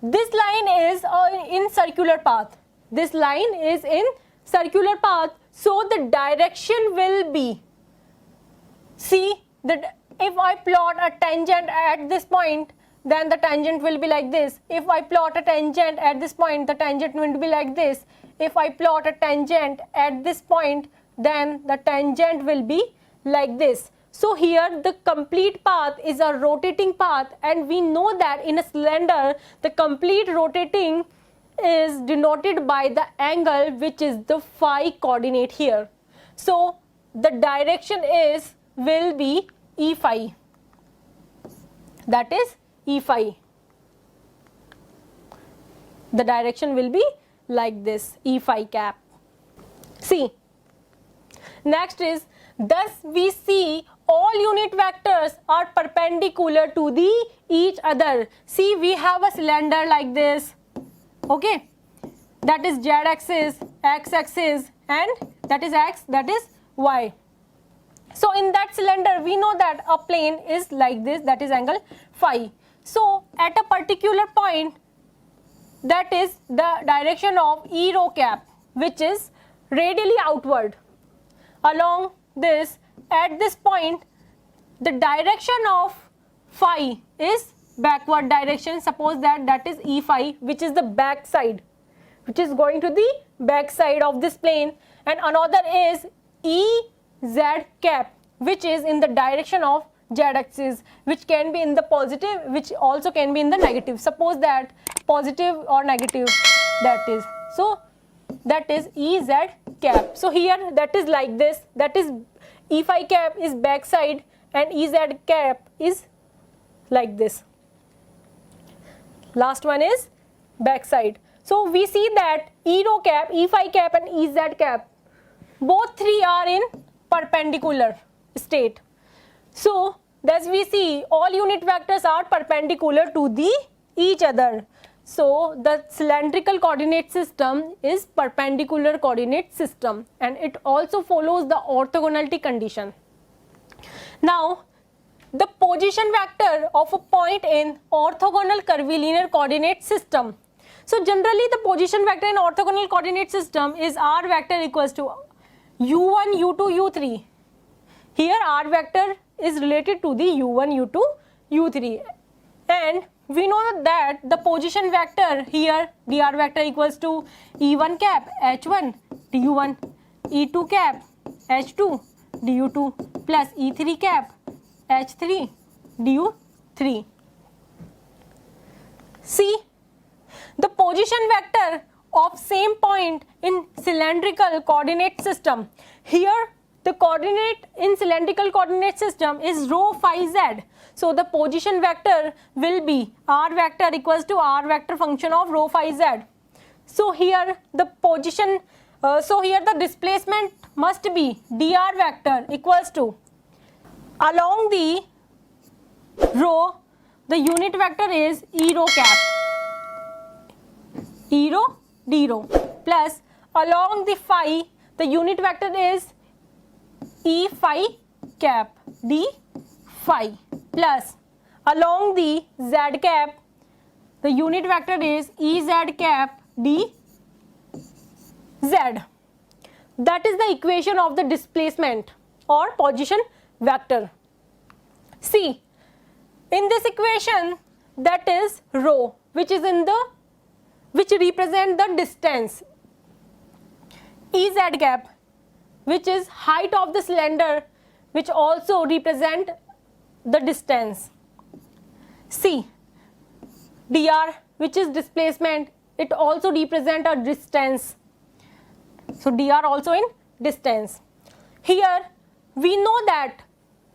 this line is in circular path. This line is in circular path, so the direction will be, see, that if I plot a tangent at this point, then the tangent will be like this. If I plot a tangent at this point, the tangent will be like this. If I plot a tangent at this point, then the tangent will be like this. So here the complete path is a rotating path, and we know that in a cylinder the complete rotating is denoted by the angle which is the phi coordinate here. So the direction will be E phi, that is E phi. The direction will be like this, E phi cap. See, next is, thus we see all unit vectors are perpendicular to each other. See, we have a cylinder like this, okay, that is z axis, x axis, and that is x, that is y. So in that cylinder we know that a plane is like this, that is angle phi. So at a particular point, that is the direction of E rho cap, which is radially outward. Along this, at this point, the direction of phi is backward direction. Suppose that is E phi, which is the back side, which is going to the back side of this plane, and another is E z cap, which is in the direction of z axis, which can be in the positive, which also can be in the negative. Suppose that positive or negative, that is, so that is E z cap. So here that is like this, that is E phi cap is back side and E z cap is like this. Last one is back side. So we see that E rho cap, E phi cap and E z cap, both three are in perpendicular state. So as we see, all unit vectors are perpendicular to the each other. So the cylindrical coordinate system is perpendicular coordinate system, and it also follows the orthogonality condition. Now the position vector of a point in orthogonal curvilinear coordinate system. So generally the position vector in orthogonal coordinate system is r vector equals to u1, u2, u3. Here r vector is related to the u1, u2, u3, and we know that the position vector here dr vector equals to e1 cap h1 du1, e2 cap h2 du2 plus e3 cap h3 du3. See, the position vector of same point in cylindrical coordinate system. Here the coordinate in cylindrical coordinate system is rho phi z. So the position vector will be r vector equals to r vector function of rho phi z. So here the position, so here the displacement must be dr vector equals to, along the rho, the unit vector is e rho cap, e rho d rho, plus along the phi, the unit vector is e phi cap d phi, plus along the z cap, the unit vector is e z cap d z. That is the equation of the displacement or position vector. See, in this equation, that is rho, which is in the, which represent the distance, e z cap, which is height of the cylinder, which also represent the distance. C, dr, which is displacement, it also represent a distance. So dr also in distance. Here we know that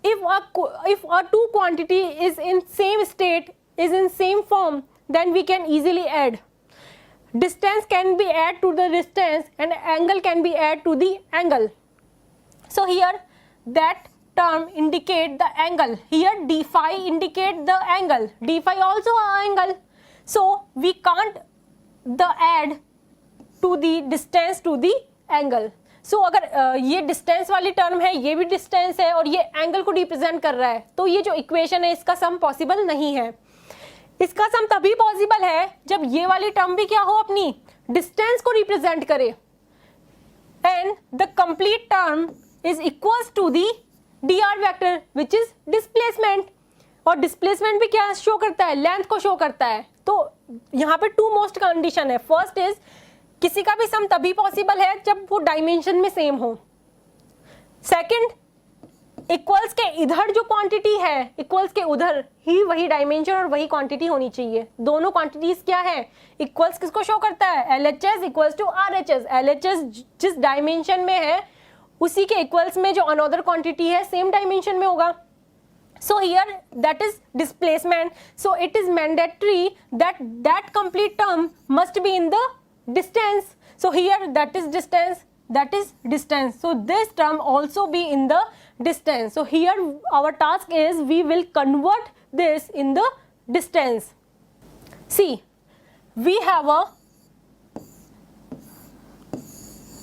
if a two quantity is in same state, is in same form, then we can easily add. Distance can be added to the distance and angle can be added to the angle. So here that term indicate the angle. Here d phi indicate the angle. D phi also angle. So we can't the add to the distance to the angle. So अगर ये distance वाली term है, ये भी distance है और ये angle को रिप्रेजेंट कर रहा है, तो ये जो इक्वेशन है इसका सम पॉसिबल नहीं है. इसका सम तभी पॉसिबल है जब ये वाली टर्म भी क्या हो, अपनी डिस्टेंस को रिप्रेजेंट करे, and the complete term is equals to the dr vector which is displacement. और डिस्प्लेसमेंट भी क्या शो करता है, लेंथ को शो करता है. तो यहाँ पे टू मोस्ट कंडीशन है. फर्स्ट इज किसी का भी सम तभी पॉसिबल है जब वो डायमेंशन में सेम हो. सेकंड, इक्वल्स के इधर जो क्वांटिटी है, इक्वल्स के उधर ही वही डायमेंशन और वही क्वांटिटी होनी चाहिए. दोनों क्वांटिटीज क्या है, इक्वल्स किसको शो करता है, LHS equals to RHS. LHS जिस डायमेंशन में है उसी के इक्वल्स में जो अनदर क्वांटिटी है सेम डायमेंशन में होगा. So here that is displacement. So it is mandatory that that complete term must be in the distance. So here that is distance, that is distance. So this term also be in the distance. So here our task is we will convert this in the distance. See, we have a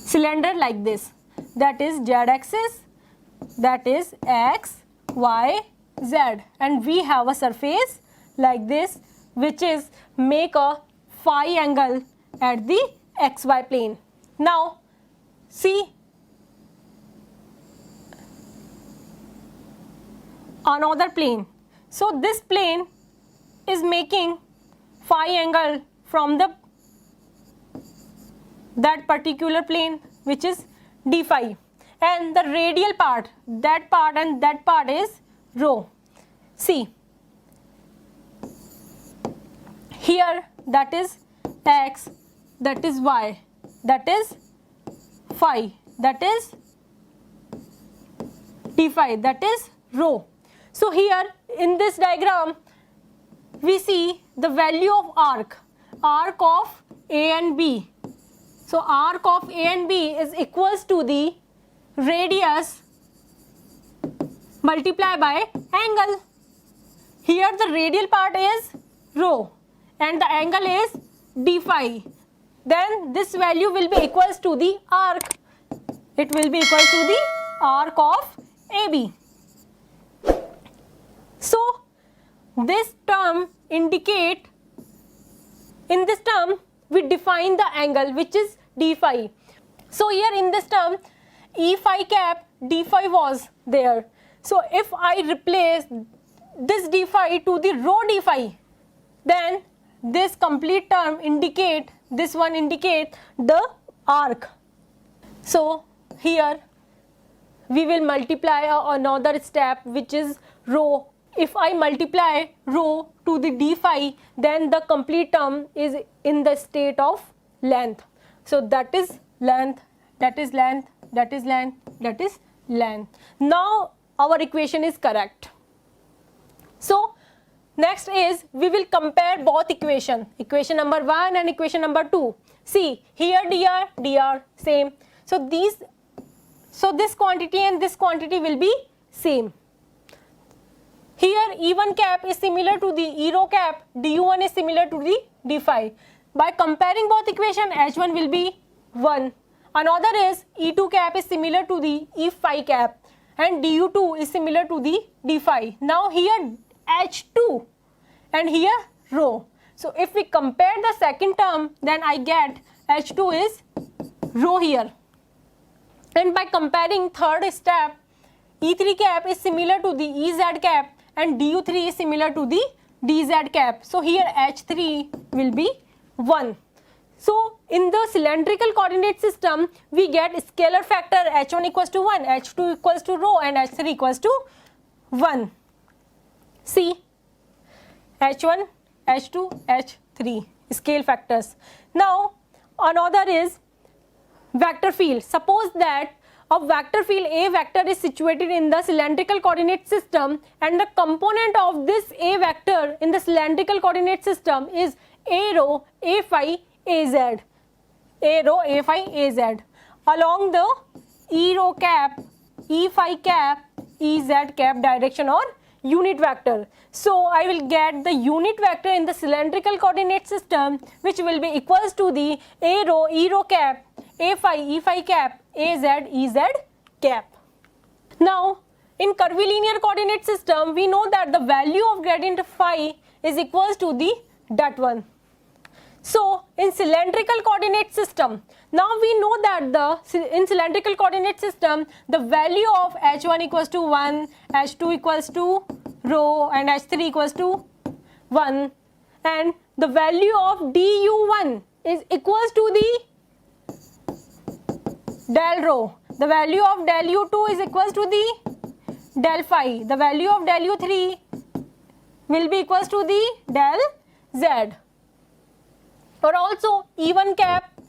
cylinder like this. That is z axis, that is x, y, z, and we have a surface like this which is make a phi angle at the xy plane. Now see another plane. So this plane is making phi angle from that particular plane, which is d phi, and the radial part, that part and that part is rho. See, here that is x, that is y, that is phi, that is d phi, that is rho. So here in this diagram we see the value of arc of A and B. So arc of A and B is equals to the radius multiplied by angle. Here the radial part is rho and the angle is d phi. Then this value will be equals to the arc. It will be equal to the arc of AB. So this term indicate, in this term we define the angle which is d phi. So here in this term E phi cap d phi was there. So if I replace this d phi to the rho d phi, then this complete term indicate, this one indicate the arc. So here we will multiply another step which is rho. If I multiply rho to the d phi, then the complete term is in the state of length. So that is length, that is length, that is length, that is length. Now our equation is correct. So next is we will compare both equation number 1 and equation number 2. See, here dr same. So this quantity and this quantity will be same. Here E1 cap is similar to the E rho cap, du1 is similar to the d phi. By comparing both equation, H1 will be 1. Another is E2 cap is similar to the E phi cap and du2 is similar to the d phi. Now here H2 and here rho. So if we compare the second term, then I get H2 is rho here. And by comparing third step, E3 cap is similar to the EZ cap and du3 is similar to the dz cap. So here H3 will be 1. So in the cylindrical coordinate system, we get scalar factor H1 equals to 1, H2 equals to rho and H3 equals to 1. See, H1, H2, H3 scale factors. Now another is vector field. Suppose that a vector field A vector is situated in the cylindrical coordinate system and the component of this A vector in the cylindrical coordinate system is A rho, A phi, Az. A rho, A phi, Az along the E rho cap, E phi cap, Ez cap direction or unit vector. So I will get the unit vector in the cylindrical coordinate system which will be equals to the A rho, E rho cap, A phi, E phi cap, Az, Ez cap. Now in curvilinear coordinate system, we know that the value of gradient phi is equals to the that one. So in cylindrical coordinate system, now we know that in cylindrical coordinate system, the value of H1 equals to 1, H2 equals to rho and H3 equals to 1 and the value of du1 is equals to the del rho. The value of del u2 is equals to the del phi. The value of del u3 will be equals to the del z. Or also E1 cap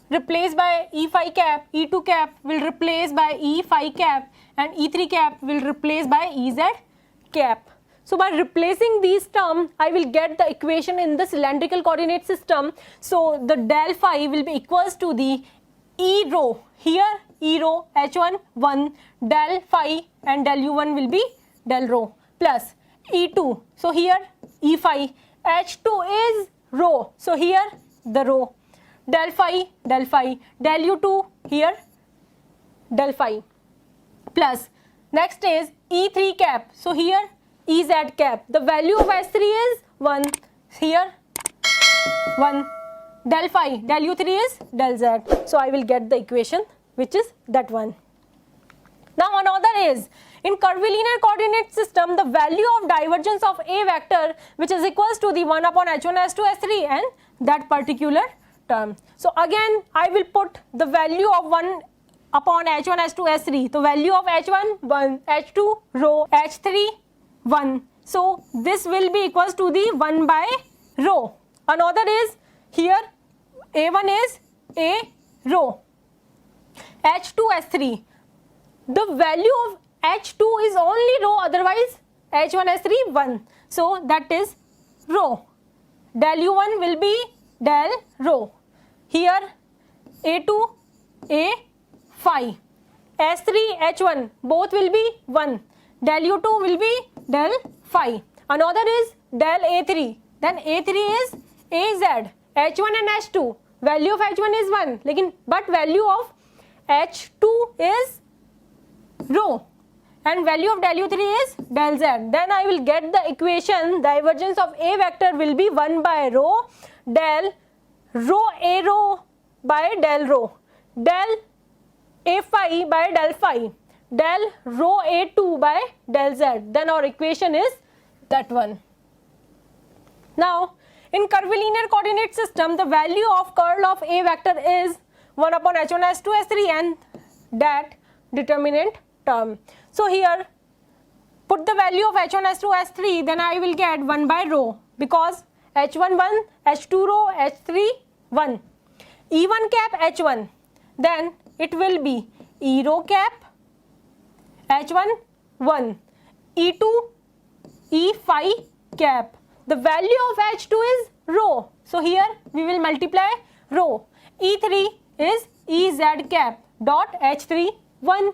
replaced by E phi cap, E2 cap will replace by E phi cap and E3 cap will replace by Ez cap. So by replacing these terms, I will get the equation in the cylindrical coordinate system. So the del phi will be equals to the E rho. Here E rho H1 1 del phi and del u1 will be del rho plus E2. So here E phi, H2 is rho. So here the rho del phi, del u2 here del phi plus next is E3 cap. So here Ez cap. The value of H3 is 1. Here 1 del phi, del u3 is del z. So I will get the equation which is that one. Now another is in curvilinear coordinate system, the value of divergence of A vector, which is equals to the 1 upon h1 h2 h3 and that particular term. So again I will put the value of 1 upon h1 h2 h3. So value of h1 1, h2 rho, h3 1. So this will be equals to the 1 by rho. Another is here a1 is a rho, h2 h3. The value of h2 is only rho, otherwise h1 h3 1. So that is rho. Del u1 will be del rho. Here a2 a phi, h3 h1 both will be 1. Del u2 will be del phi. Another is del a3. Then a3 is az, h1 and h2. Value of h1 is 1, लेकिन but value of h2 is rho and value of del u3 is del z. Then I will get the equation divergence of A vector will be 1 by rho del rho A rho by del rho, del A phi by del phi, del rho A2 by del z. Then our equation is that one. Now in curvilinear coordinate system, the value of curl of A vector is 1 upon h1 h2 h3 and that determinant term. So here put the value of h1 h2 h3, then I will get 1 by rho, because h1 1, h2 rho, h3 1, e1 cap h1, then it will be e rho cap h1 1, e2 e phi cap. The value of h2 is rho, so here we will multiply rho. E3 is ez cap dot h3 1,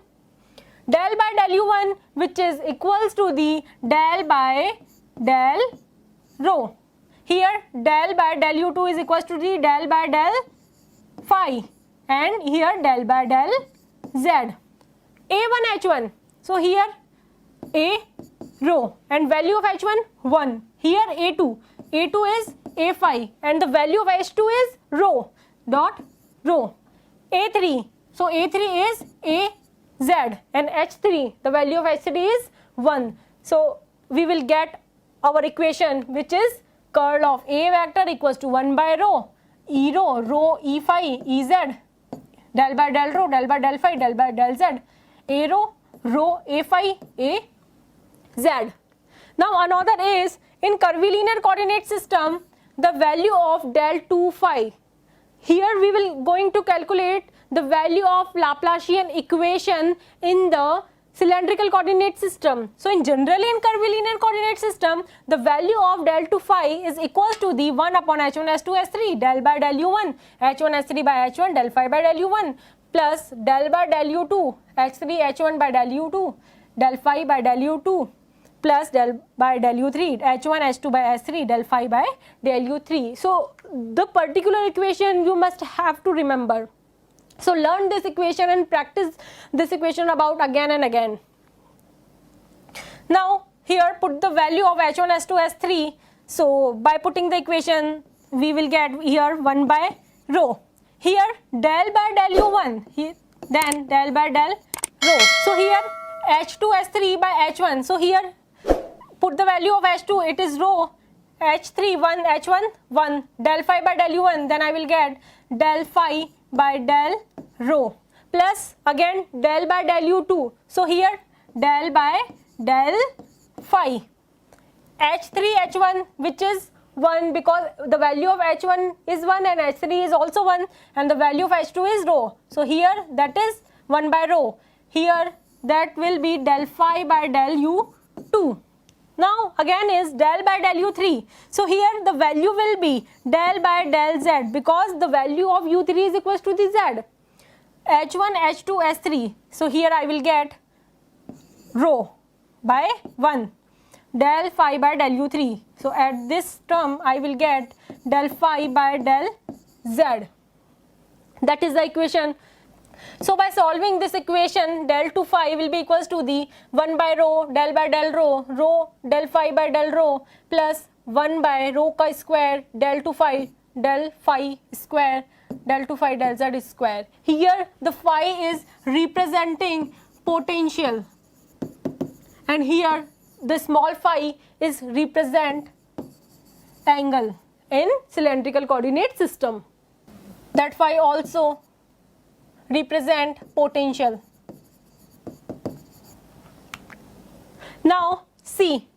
del by del u1, which is equals to the del by del rho. Here del by del u2 is equals to the del by del phi, and here del by del z. A1 h1, so here a rho and value of h1 1. Here a2 is a phi and the value of h2 is rho dot rho. A3, so a3 is a z and h3, the value of h3 is 1. So we will get our equation, which is curl of A vector equals to 1 by rho e rho, rho e phi e z, del by del rho, del by del phi, del by del z, a rho a phi a z. Now another is in curvilinear coordinate system, the value of del 2 phi. Here we will going to calculate the value of Laplacian equation in the cylindrical coordinate system. So in generally in curvilinear coordinate system, the value of del 2 phi is equals to the 1 upon h1 h2 h3, del by del u1, h1 h3 by h1, del phi by del u1, plus del by del u2, h3 h1 by del u2, del phi by del u2, plus del by del u3, h1 h2 by h3, del phi by del u3. So the particular equation you must have to remember. So learn this equation and practice this equation about again and again. Now here put the value of h1 h2 h3. So by putting the equation we will get here 1 by rho. Here del by del u1, then del by del rho. So here h2 h3 by h1. So here put the value of h2, it is rho, h3 1, h1 1, del phi by del u1, then I will get del phi by del rho, plus again del by del u2. So here del by del phi, h3 h1, which is 1 because the value of h1 is 1 and h3 is also 1 and the value of h2 is rho. So here that is 1 by rho. Here that will be del phi by del u2. Now again is del by del u3. So here the value will be del by del z because the value of u3 is equals to the z. h1 h2 h3. So here I will get rho by 1, del phi by del u3. So at this term I will get del phi by del z. That is the equation. So by solving this equation, del 2 phi will be equals to the 1 by rho del by del rho, rho del phi by del rho, plus 1 by rho ka square del 2 phi del phi square del 2 phi del z square. Here the phi is representing potential. and here the small phi is represent angle in cylindrical coordinate system. That phi also represent potential. Now see,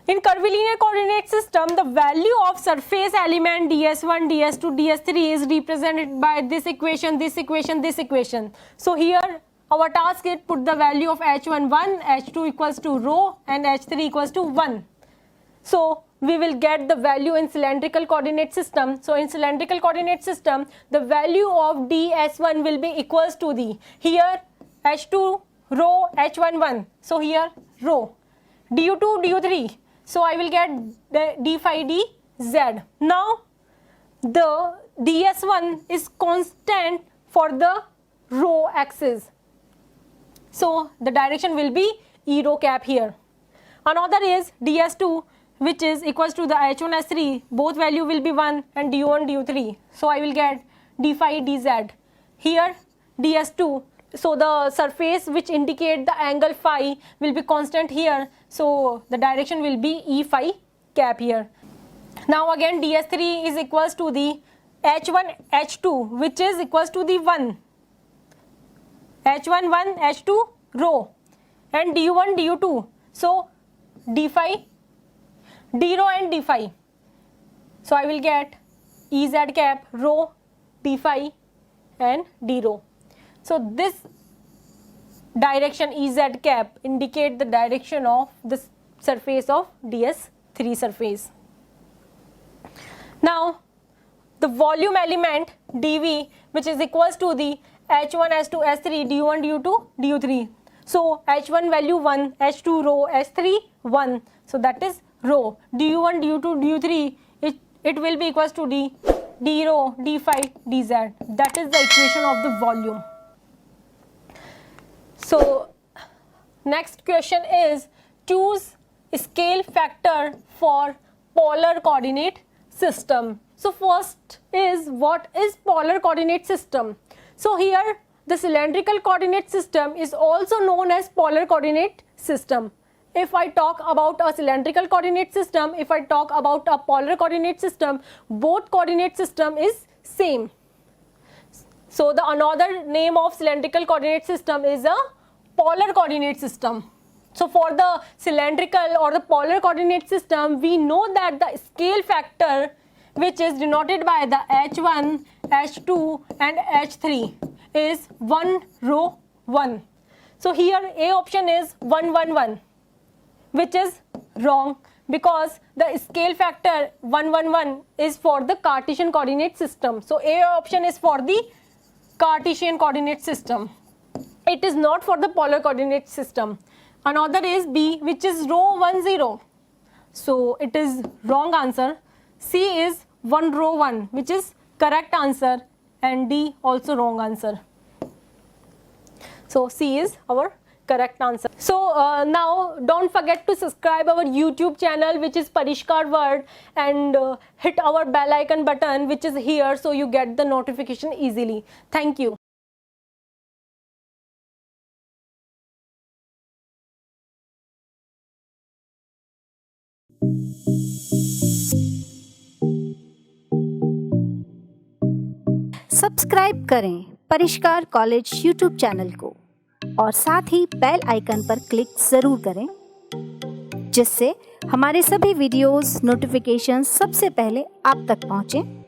in curvilinear coordinate system, the value of surface element ds1, ds2, ds3 is represented by this equation, this equation, this equation. So here our task is put the value of h11, h2 equals to rho and h3 equals to 1. So we will get the value in cylindrical coordinate system. So in cylindrical coordinate system, the value of ds1 will be equals to the, here h2 rho h11, so here rho, du2 du3, so I will get the d phi dz. Now the ds1 is constant for the rho axis, so the direction will be e rho cap here. Another is ds2, which is equals to the h1 h3, both value will be 1 and du1 du3, so I will get d phi dz. Here ds2, so the surface which indicate the angle phi will be constant here, so the direction will be e phi cap here. Now again ds3 is equals to the h1 h2, which is equals to the 1, h1 1 h2 rho, and du1 du2, so d phi d rho and d phi, so I will get ez cap rho d phi and d rho. So this direction ez cap indicate the direction of the surface of ds3 surface. Now the volume element dv, which is equals to the h1 h2 h3 du1 du2 du3, so h1 value 1, h2 rho, h3 1, so that is rho, du1 du2 du3, it will be equals to d rho d phi dz. That is the equation of the volume. So next question is, choose scale factor for polar coordinate system. So first is, what is polar coordinate system? So here the cylindrical coordinate system is also known as polar coordinate system. If I talk about a cylindrical coordinate system, if I talk about a polar coordinate system, both coordinate system is same. So the another name of cylindrical coordinate system is a polar coordinate system. So for the cylindrical or the polar coordinate system, we know that the scale factor, which is denoted by the h1, h2 and h3, is 1 rho 1. So here A option is 1 1 1, which is wrong, because the scale factor 1 1 1 is for the Cartesian coordinate system. So A option is for the Cartesian coordinate system. It is not for the polar coordinate system. Another is B, which is rho 1 0. So it is wrong answer. C is 1 rho 1, which is correct answer, and D also wrong answer. So C is our correct answer. So now don't forget to subscribe our YouTube channel, which is Parishkar World, and hit our bell icon button, which is here, so you get the notification easily. Thank you. Subscribe करें परिष्कार college YouTube channel को और साथ ही bell icon पर click ज़रूर करें, जिससे हमारे सभी वीडियोस नोटिफिकेशन सबसे पहले आप तक पहुंचें।